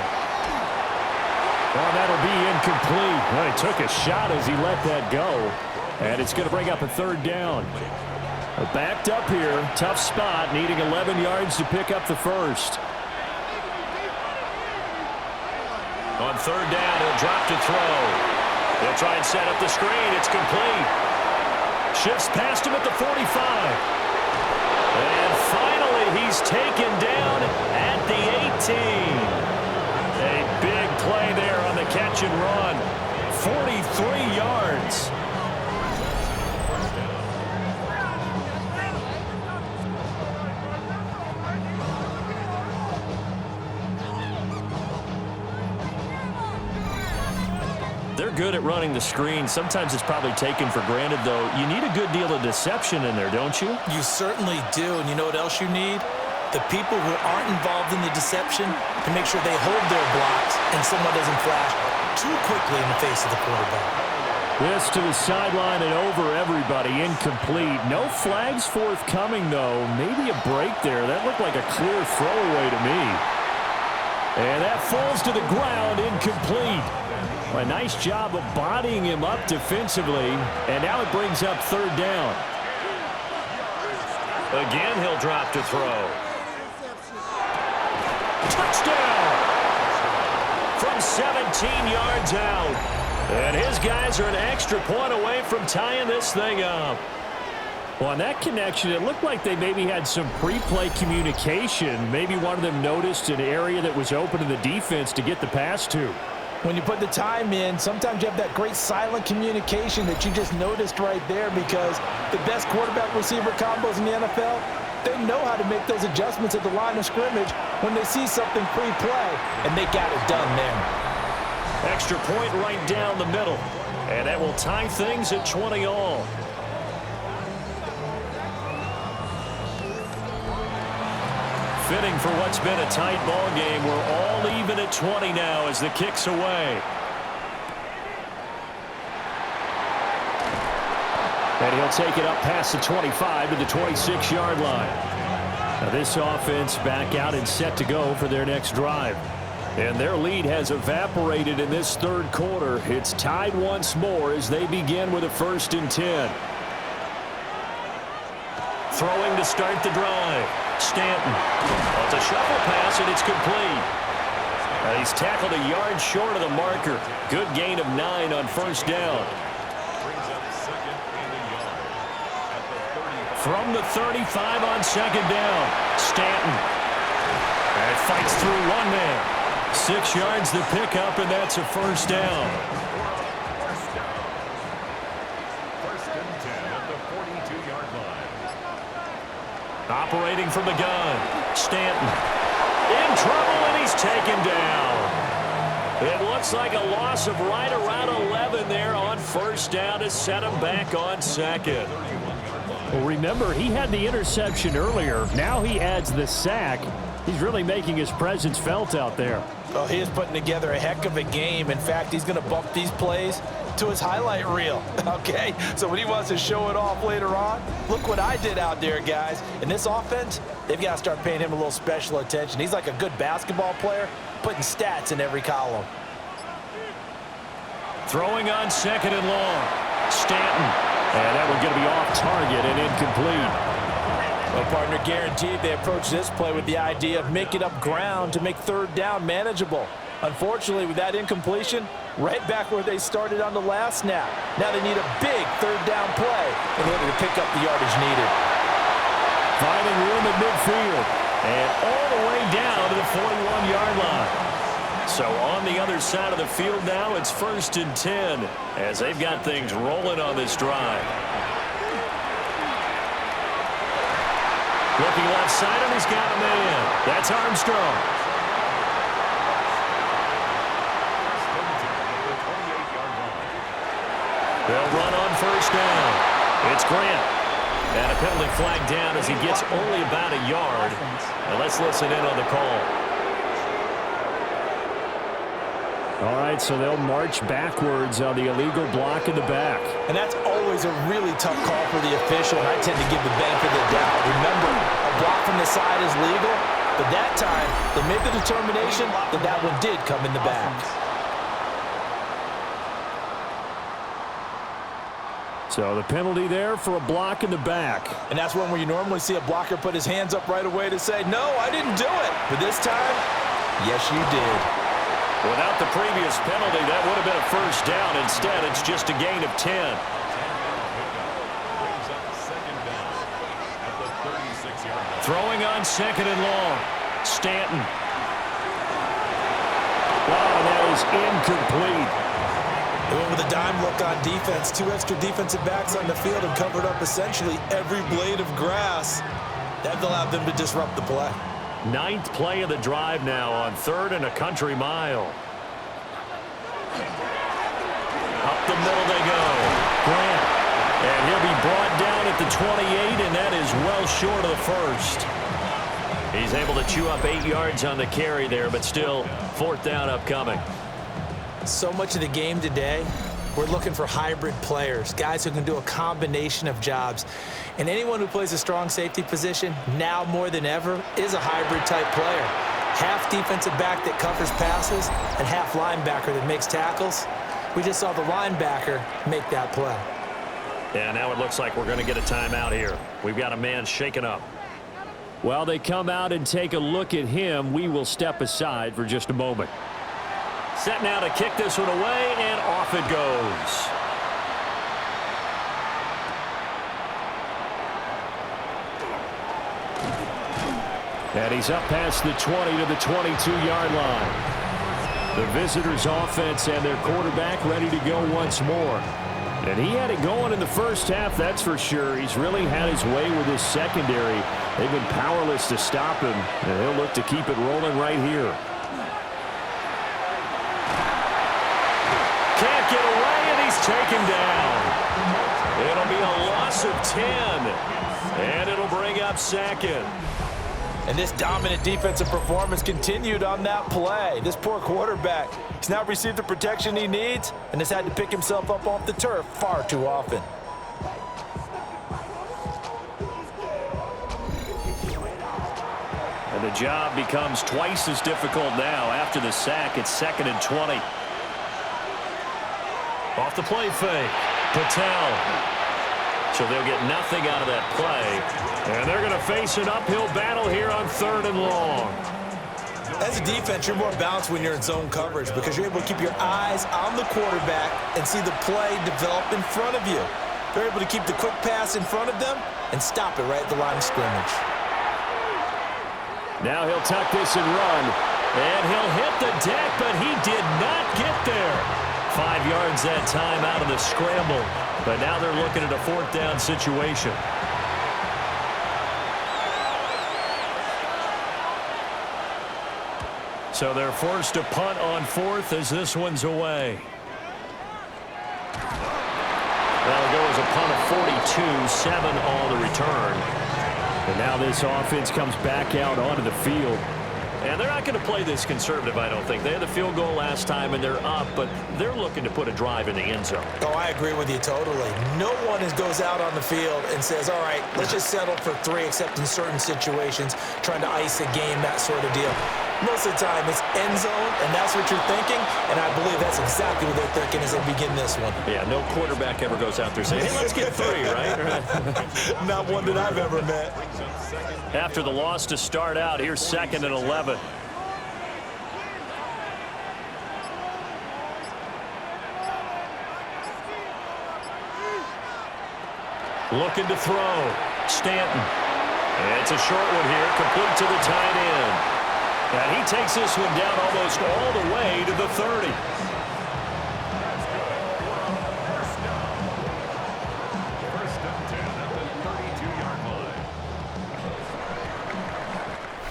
Speaker 1: Well, that'll be incomplete. Well, he took a shot as he let that go. And it's going to bring up a 3rd down. Backed up here. Tough spot. Needing 11 yards to pick up the first.
Speaker 2: On 3rd down, he'll drop to throw. He'll try and set up the screen. It's complete. Shifts past him at the 45. And finally, he's taken down at the 18. A big play there on the catch and run. 43 yards. They're good at running the screen. Sometimes it's probably taken for granted, though. You need a good deal of deception in there, don't you?
Speaker 3: You certainly do. And you know what else you need? The people who aren't involved in the deception to make sure they hold their blocks and someone doesn't flash too quickly in the face of the quarterback.
Speaker 1: This to the sideline and over everybody. Incomplete. No flags forthcoming, though. Maybe a break there. That looked like a clear throwaway to me. And that falls to the ground. Incomplete. A nice job of bodying him up defensively. And now it brings up 3rd down.
Speaker 2: Again, he'll drop to throw. Touchdown! From 17 yards out. And his guys are an extra point away from tying this thing up. Well, on that connection, it looked like they maybe had some pre-play communication. Maybe one of them noticed an area that was open to the defense to get the pass to.
Speaker 3: When you put the time in, sometimes you have that great silent communication that you just noticed right there, because the best quarterback-receiver combos in the NFL, they know how to make those adjustments at the line of scrimmage when they see something pre-play, and they got it done there.
Speaker 2: Extra point right down the middle, and that will tie things at 20 all. Fitting for what's been a tight ball game. We're all even at 20 now as the kick's away.
Speaker 1: And he'll take it up past the 25 to the 26-yard line. Now this offense back out and set to go for their next drive. And their lead has evaporated in this 3rd quarter. It's tied once more as they begin with a 1st and 10.
Speaker 2: Throwing to start the drive. Stanton. Well, it's a shuffle pass, and it's complete. He's tackled a yard short of the marker. Good gain of 9 on 1st down. From the 35 on 2nd down. Stanton. And fights through one man. 6 yards to pick up, and that's a 1st down.
Speaker 4: 1st and 10 at the 42-yard line.
Speaker 2: Operating from the gun. Stanton. In trouble, and he's taken down. It looks like a loss of right around 11 there on 1st down to set him back on 2nd.
Speaker 1: Well, remember, he had the interception earlier. Now he adds the sack. He's really making his presence felt out there.
Speaker 3: Oh, he is putting together a heck of a game. In fact, he's going to bump these plays to his highlight reel, okay? So when he wants to show it off later on, look what I did out there, guys. In this offense, they've got to start paying him a little special attention. He's like a good basketball player, putting stats in every column.
Speaker 2: Throwing on 2nd and long. Stanton.
Speaker 1: And that one's going to be off target and incomplete.
Speaker 3: Well, partner, guaranteed they approach this play with the idea of making up ground to make 3rd down manageable. Unfortunately, with that incompletion, right back where they started on the last snap. Now they need a big 3rd down play in order to pick up the yardage needed.
Speaker 1: Finding room at midfield. And all the way down to the 41-yard line.
Speaker 2: So on the other side of the field now, it's 1st and 10 as they've got things rolling on this drive. Looking left side, and he's got a man. That's Armstrong. They'll run on 1st down. It's Grant. And a penalty flag down as he gets only about a yard. Now let's listen in on the call.
Speaker 1: All right, so they'll march backwards on the illegal block in the back.
Speaker 3: And that's always a really tough call for the official, and I tend to give the benefit of the doubt. Remember, a block from the side is legal, but that time they made the determination that that one did come in the back.
Speaker 1: So the penalty there for a block in the back.
Speaker 3: And that's one where you normally see a blocker put his hands up right away to say, no, I didn't do it. But this time, yes, you did.
Speaker 2: Without the previous penalty, that would have been a first down. Instead, it's just a gain of 10. Throwing on second and long. Stanton.
Speaker 1: Wow, that is incomplete.
Speaker 3: They went with a dime look on defense. 2 extra defensive backs on the field and covered up essentially every blade of grass. That allowed them to disrupt the play.
Speaker 2: 9th play of the drive now on 3rd and a country mile. Up the middle they go. Grant. And he'll be brought down at the 28, and that is well short of the first. He's able to chew up 8 yards on the carry there, but still 4th down upcoming.
Speaker 3: So much of the game today, we're looking for hybrid players, guys who can do a combination of jobs. And anyone who plays a strong safety position, now more than ever, is a hybrid-type player. Half defensive back that covers passes and half linebacker that makes tackles. We just saw the linebacker make that play.
Speaker 2: Yeah, now it looks like we're going to get a timeout here. We've got a man shaken up.
Speaker 1: While they come out and take a look at him, we will step aside for just a moment.
Speaker 2: Set now to kick this one away, and off it goes.
Speaker 1: And he's up past the 20 to the 22-yard line. The visitors' offense and their quarterback ready to go once more. And he had it going in the first half, that's for sure. He's really had his way with his secondary. They've been powerless to stop him, and he'll look to keep it rolling right here.
Speaker 2: Can't get away, and he's taken down. It'll be a loss of 10, and it'll bring up 2nd.
Speaker 3: And this dominant defensive performance continued on that play. This poor quarterback, he's not received the protection he needs and has had to pick himself up off the turf far too often.
Speaker 2: And the job becomes twice as difficult now. After the sack, it's 2nd and 20. Off the play fake. Patel. So they'll get nothing out of that play.
Speaker 1: And they're going to face an uphill battle here on 3rd and long.
Speaker 3: As a defense, you're more balanced when you're in zone coverage because you're able to keep your eyes on the quarterback and see the play develop in front of you. They're able to keep the quick pass in front of them and stop it right at the line of scrimmage.
Speaker 1: Now he'll tuck this and run.
Speaker 2: And he'll hit the deck, but he did not get there. 5 yards that time out of the scramble. But now they're looking at a 4th down situation. So they're forced to punt on 4th as this one's away. That'll go as a punt of 42, 7 on the return.
Speaker 1: And now this offense comes back out onto the field.
Speaker 2: And they're not going to play this conservative, I don't think. They had the field goal last time, and they're up, but they're looking to put a drive in the end zone.
Speaker 3: Oh, I agree with you totally. No one goes out on the field and says, all right, let's just settle for 3, except in certain situations, trying to ice a game, that sort of deal. Most of the time, it's end zone, and that's what you're thinking, and I believe that's exactly what they're thinking as they begin this one.
Speaker 2: Yeah, no quarterback ever goes out there saying, hey, let's get 3, right?
Speaker 3: Not one that I've ever met.
Speaker 2: After the loss to start out, here's 2nd and 11. Looking to throw. Stanton. It's a short one here, complete to the tight end. And he takes this one down almost all the way to the 30.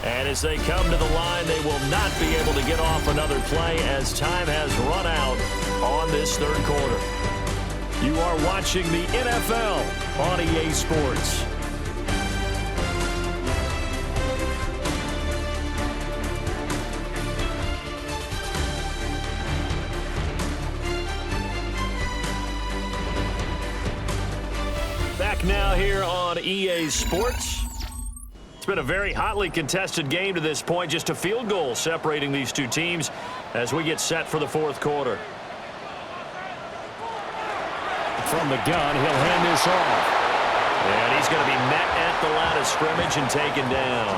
Speaker 2: And as they come to the line, they will not be able to get off another play as time has run out on this 3rd quarter. You are watching the NFL on EA Sports. here on EA Sports. It's been a very hotly contested game to this point. Just a field goal separating these two teams as we get set for the fourth quarter.
Speaker 1: From the gun, he'll hand this off.
Speaker 2: And he's going to be met at the line of scrimmage and taken down.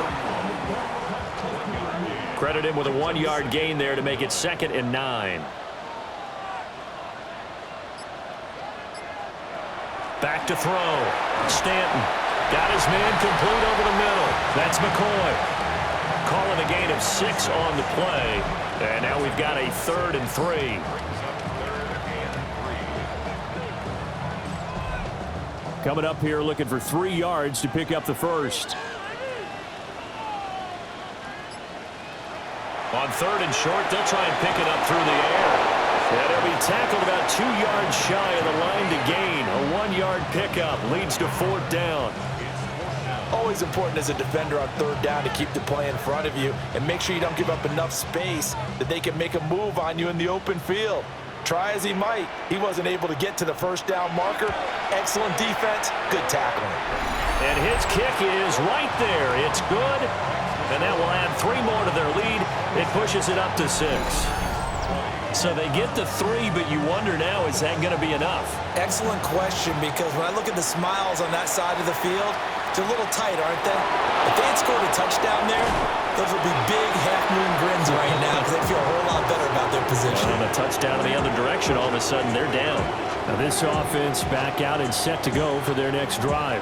Speaker 2: Credit him with a 1-yard gain there to make it 2nd and 9. Back to throw. Stanton got his man complete over the middle. That's McCoy. Calling a gain of 6 on the play. And now we've got a 3rd and 3.
Speaker 1: Coming up here looking for 3 yards to pick up the first.
Speaker 2: On 3rd and short, they'll try and pick it up through the air. And he'll be tackled about 2 yards shy of the line to gain. A 1-yard pickup leads to 4th down.
Speaker 3: Always important as a defender on 3rd down to keep the play in front of you and make sure you don't give up enough space that they can make a move on you in the open field. Try as he might, he wasn't able to get to the 1st down marker. Excellent defense, good tackling.
Speaker 2: And his kick is right there. It's good. And that will add 3 more to their lead. It pushes it up to 6. So they get to 3, but you wonder now, is that going to be enough?
Speaker 3: Excellent question, because when I look at the smiles on that side of the field, it's a little tight, aren't they? If they had scored a touchdown there, those would be big half-moon grins right now because they feel a whole lot better about their position.
Speaker 2: And a touchdown in the other direction, all of a sudden they're down.
Speaker 1: Now this offense back out and set to go for their next drive.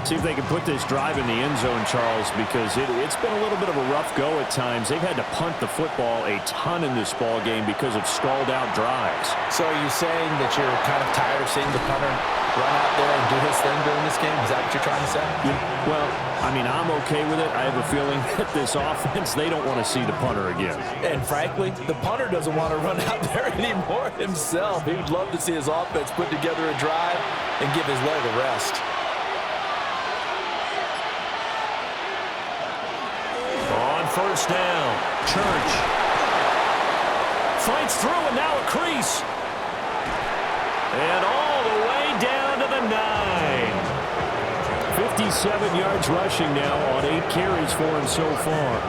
Speaker 1: See if they can put this drive in the end zone, Charles, because it's been a little bit of a rough go at times. They've had to punt the football a ton in this ball game because of stalled-out drives.
Speaker 3: So are you saying that you're kind of tired of seeing the punter run out there and do his thing during this game? Is that what you're trying to say?
Speaker 1: Yeah, well, I mean, I'm okay with it. I have a feeling that this offense, they don't want to see the punter again.
Speaker 3: And frankly, the punter doesn't want to run out there anymore himself. He would love to see his offense put together a drive and give his leg a rest.
Speaker 2: On 1st down, Church fights through and now a crease. And all the way down to the 9.
Speaker 1: 57 yards rushing now on 8 carries for him so far.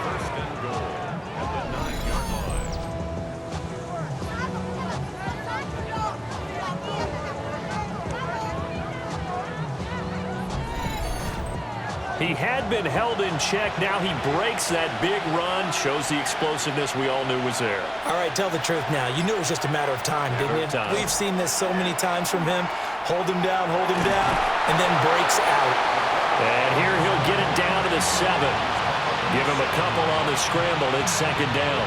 Speaker 4: First and goal at the 9-yard line.
Speaker 2: He had been held in check. Now he breaks that big run. Shows the explosiveness we all knew was there.
Speaker 3: All right, tell the truth now. You knew it was just a matter of time, didn't you? We've seen this so many times from him. Hold him down, and then breaks out.
Speaker 2: And here he'll get it down to the 7. Give him a couple on the scramble. It's 2nd down.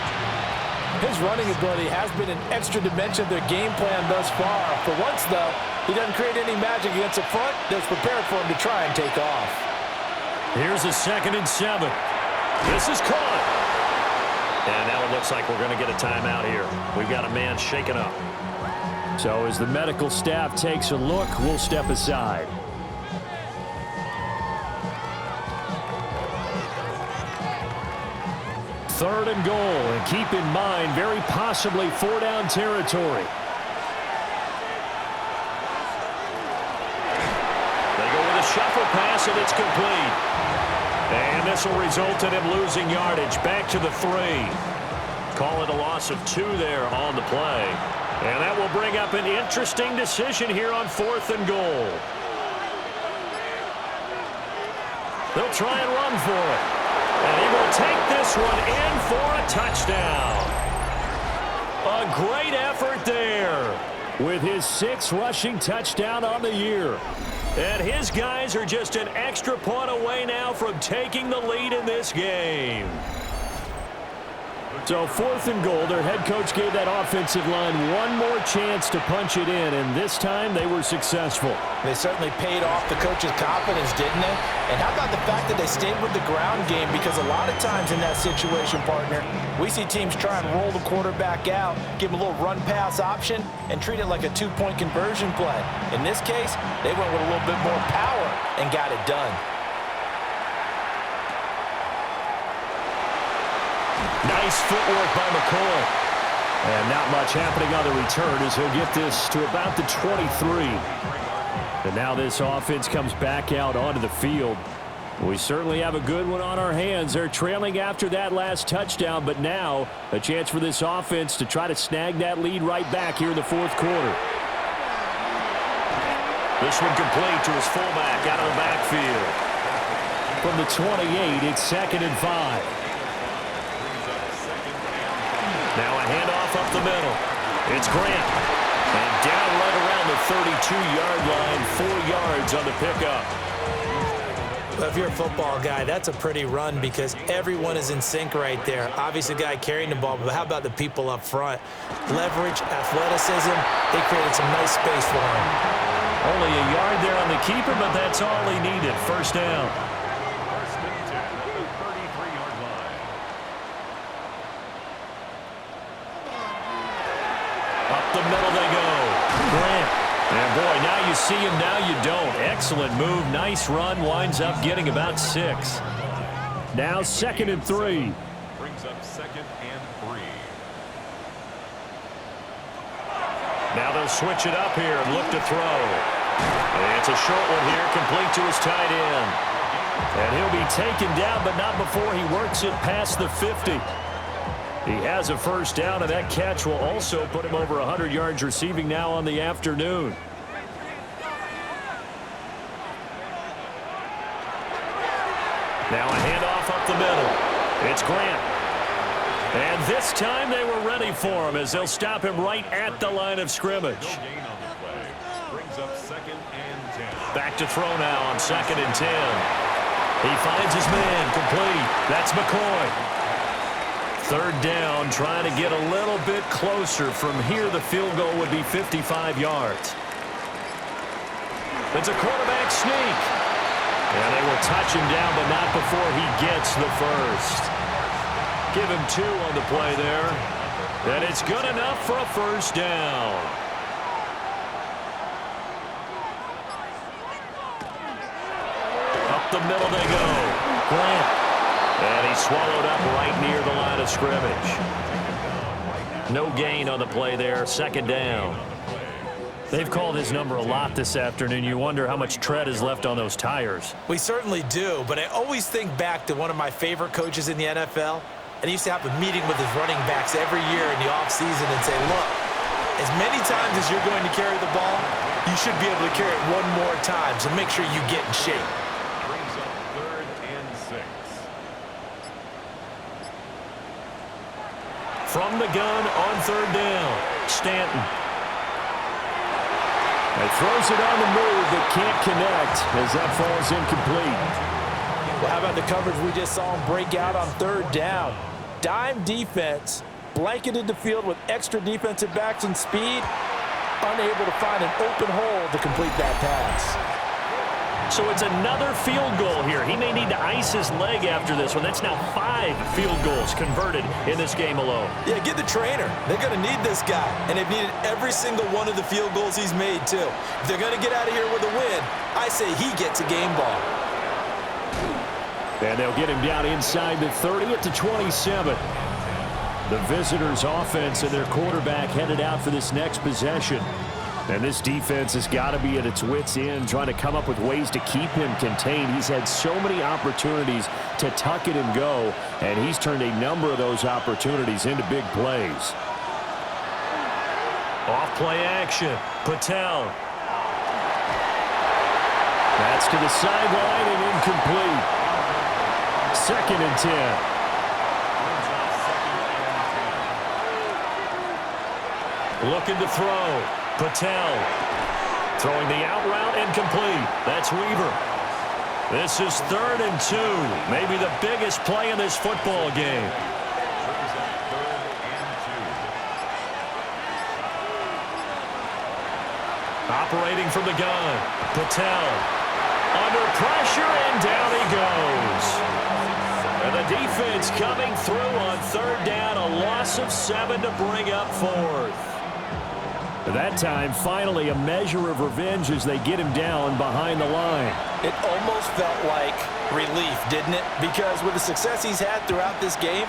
Speaker 3: His running ability has been an extra dimension of their game plan thus far. For once, though, he doesn't create any magic against the front that's prepared for him to try and take off.
Speaker 2: Here's a 2nd and 7. This is caught. And now it looks like we're going to get a timeout here. We've got a man shaken up.
Speaker 1: So as the medical staff takes a look, we'll step aside. Third and goal, and keep in mind, very possibly 4-down territory.
Speaker 2: They go with a shuffle pass, and it's complete. And this will result in him losing yardage. Back to the 3. Call it a loss of 2 there on the play. And that will bring up an interesting decision here on 4th and goal. They'll try and run for it. And he will take this one in for a touchdown. A great effort there.
Speaker 1: With his 6th rushing touchdown on the year.
Speaker 2: And his guys are just an extra point away now from taking the lead in this game.
Speaker 1: So 4th and goal, their head coach gave that offensive line one more chance to punch it in, and this time they were successful.
Speaker 3: They certainly paid off the coach's confidence, didn't they? And how about the fact that they stayed with the ground game? Because a lot of times in that situation, partner, we see teams try and roll the quarterback out, give him a little run-pass option, and treat it like a 2-point conversion play. In this case, they went with a little bit more power and got it done.
Speaker 2: Nice footwork by McCoy.
Speaker 1: And not much happening on the return as he'll get this to about the 23. And now this offense comes back out onto the field. We certainly have a good one on our hands. They're trailing after that last touchdown, but now a chance for this offense to try to snag that lead right back here in the fourth quarter.
Speaker 2: This one complete to his fullback out of the backfield.
Speaker 1: From the 28, it's 2nd and 5.
Speaker 2: Now a handoff up the middle. It's Grant. And down right around the 32-yard line, 4 yards on the pickup.
Speaker 3: Well, if you're a football guy, that's a pretty run because everyone is in sync right there. Obviously, the guy carrying the ball, but how about the people up front? Leverage, athleticism, they created some nice space for him.
Speaker 2: Only a yard there on the keeper, but that's all he needed. First down.
Speaker 4: First and 10 at the 33-yard line.
Speaker 2: Up the middle they go. Grant. And, boy, now you see him, now you don't. Excellent move, nice run, winds up getting about 6.
Speaker 1: Now 2nd and 3.
Speaker 4: Brings up 2nd and 3.
Speaker 2: Now they'll switch it up here and look to throw. And it's a short one here, complete to his tight end. And he'll be taken down, but not before he works it past the 50. He has a first down, and that catch will also put him over 100 yards receiving now on the afternoon. Now a handoff up the middle. It's Grant. And this time they were ready for him as they'll stop him right at the line of scrimmage.
Speaker 4: No gain on the play. Brings up 2nd and 10.
Speaker 2: Back to throw now on 2nd and 10. He finds his man complete. That's McCoy. 3rd down, trying to get a little bit closer. From here, the field goal would be 55 yards. It's a quarterback sneak. And they will touch him down, but not before he gets the first. Give him 2 on the play there. And it's good enough for a first down. Up the middle they go. Grant. And he's swallowed up right near the line of scrimmage. No gain on the play there, 2nd down. They've called his number a lot this afternoon. You wonder how much tread is left on those tires.
Speaker 3: We certainly do, but I always think back to one of my favorite coaches in the NFL, and he used to have a meeting with his running backs every year in the offseason and say, look, as many times as you're going to carry the ball, you should be able to carry it one more time, so make sure you get in shape.
Speaker 4: Brings up 3rd and 6.
Speaker 2: From the gun on 3rd down, Stanton.
Speaker 1: He throws it on the move, but can't connect as that falls incomplete.
Speaker 3: Well, how about the coverage we just saw him break out on 3rd down? Dime defense, blanketed the field with extra defensive backs and speed, unable to find an open hole to complete that pass.
Speaker 2: So it's another field goal here. He may need to ice his leg after this one. That's now 5 field goals converted in this game alone.
Speaker 3: Yeah, get the trainer. They're going to need this guy, and they've needed every single one of the field goals he's made, too. If they're going to get out of here with a win, I say he gets a game ball.
Speaker 1: And they'll get him down inside the 30 at the 27. The visitors' offense and their quarterback headed out for this next possession. And this defense has got to be at its wits' end, trying to come up with ways to keep him contained. He's had so many opportunities to tuck it and go, and he's turned a number of those opportunities into big plays.
Speaker 2: Off play action. Patel.
Speaker 1: That's to the sideline and incomplete. 2nd and 10.
Speaker 2: Looking to throw. Patel throwing the out route and complete. That's Weaver. This is 3rd and 2. Maybe the biggest play in this football game. Operating from the gun. Patel under pressure and down he goes. And the defense coming through on 3rd down. A loss of 7 to bring up 4th.
Speaker 1: That time, finally, a measure of revenge as they get him down behind the line.
Speaker 3: It almost felt like relief, didn't it? Because with the success he's had throughout this game,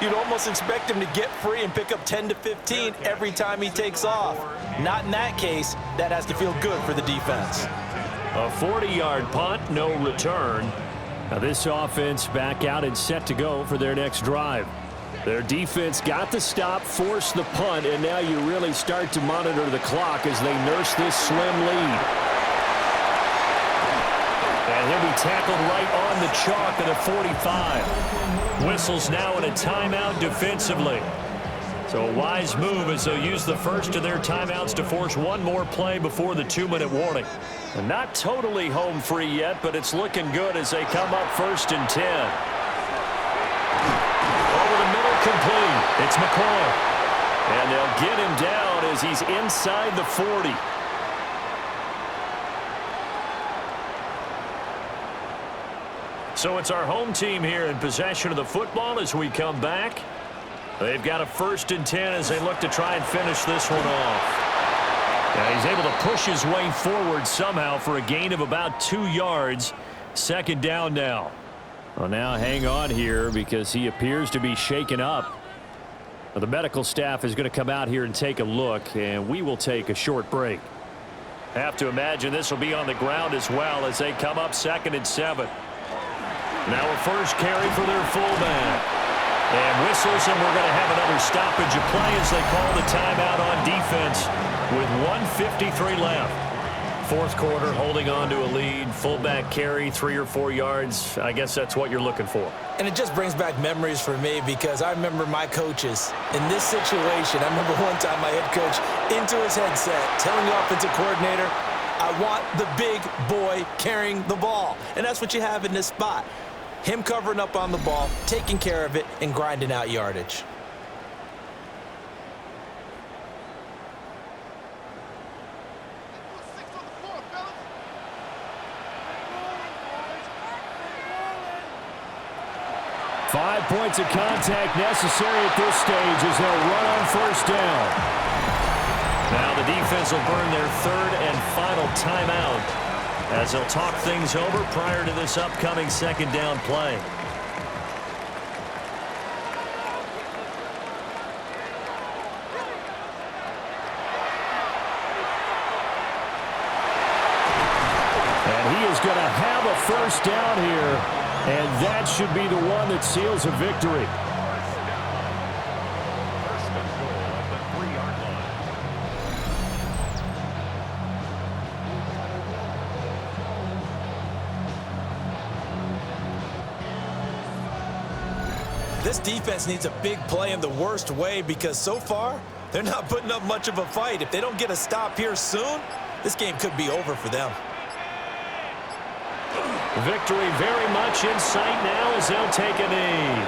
Speaker 3: You'd almost expect him to get free and pick up 10 to 15 every time he takes off. Not in that case. That has to feel good for the defense.
Speaker 2: A 40-yard punt, no return.
Speaker 1: Now this offense back out and set to go for their next drive. Their defense got the stop, forced the punt, and now you really start to monitor the clock as they nurse this slim lead. And he'll be tackled right on the chalk at a 45. Whistles now in a timeout defensively. So a wise move as they'll use the first of their timeouts to force one more play before the 2-minute warning. And not totally home free yet, but it's looking good as they come up 1st and 10. Over the middle, complete. It's McCoy. And they'll get him down as he's inside the 40. So it's our home team here in possession of the football as we come back. They've got a 1st and 10 as they look to try and finish this one off. Now he's able to push his way forward somehow for a gain of about 2 yards. 2nd down now. Well, now hang on here because he appears to be shaken up. Well, the medical staff is going to come out here and take a look, and we will take a short break. Have to imagine this will be on the ground as well as they come up 2nd and 7. Now a first carry for their fullback. And whistles, and we're going to have another stoppage of play as they call the timeout on defense with 1:53 left. 4th quarter, holding on to a lead. Fullback carry, 3 or 4 yards. I guess that's what you're looking for.
Speaker 3: And it just brings back memories for me because I remember my coaches in this situation. I remember one time my head coach into his headset telling the offensive coordinator, I want the big boy carrying the ball. And that's what you have in this spot. Him covering up on the ball, taking care of it, and grinding out yardage.
Speaker 1: Five points of contact necessary at this stage as they'll run on 1st down. Now the defense will burn their 3rd and final timeout as they'll talk things over prior to this upcoming 2nd down play. And he is going to have a 1st down here. And that should be the one that seals a victory.
Speaker 4: First and goal at the 3-yard line.
Speaker 3: This defense needs a big play in the worst way because so far, they're not putting up much of a fight. If they don't get a stop here soon, this game could be over for them.
Speaker 1: Victory very much in sight now as they'll take a knee.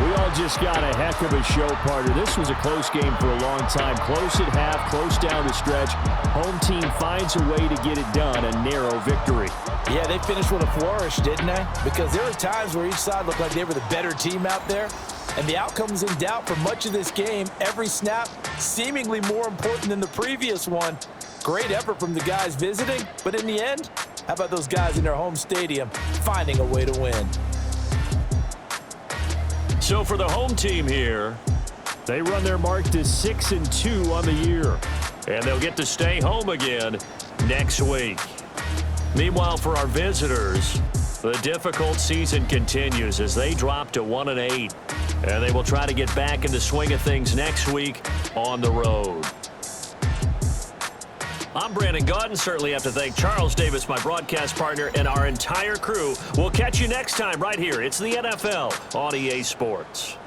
Speaker 1: We all just got a heck of a show, partner. This was a close game for a long time. Close at half, close down the stretch. Home team finds a way to get it done, a narrow victory.
Speaker 3: Yeah, they finished with a flourish, didn't they? Because there were times where each side looked like they were the better team out there. And the outcome was in doubt for much of this game. Every snap seemingly more important than the previous one. Great effort from the guys visiting. But in the end, how about those guys in their home stadium finding a way to win?
Speaker 1: So for the home team here, they run their mark to 6-2 on the year.
Speaker 2: And they'll get to stay home again next week. Meanwhile, for our visitors, the difficult season continues as they drop to 1-8. And they will try to get back in the swing of things next week on the road. I'm Brandon Gaudin. Certainly have to thank Charles Davis, my broadcast partner, and our entire crew. We'll catch you next time right here. It's the NFL on EA Sports.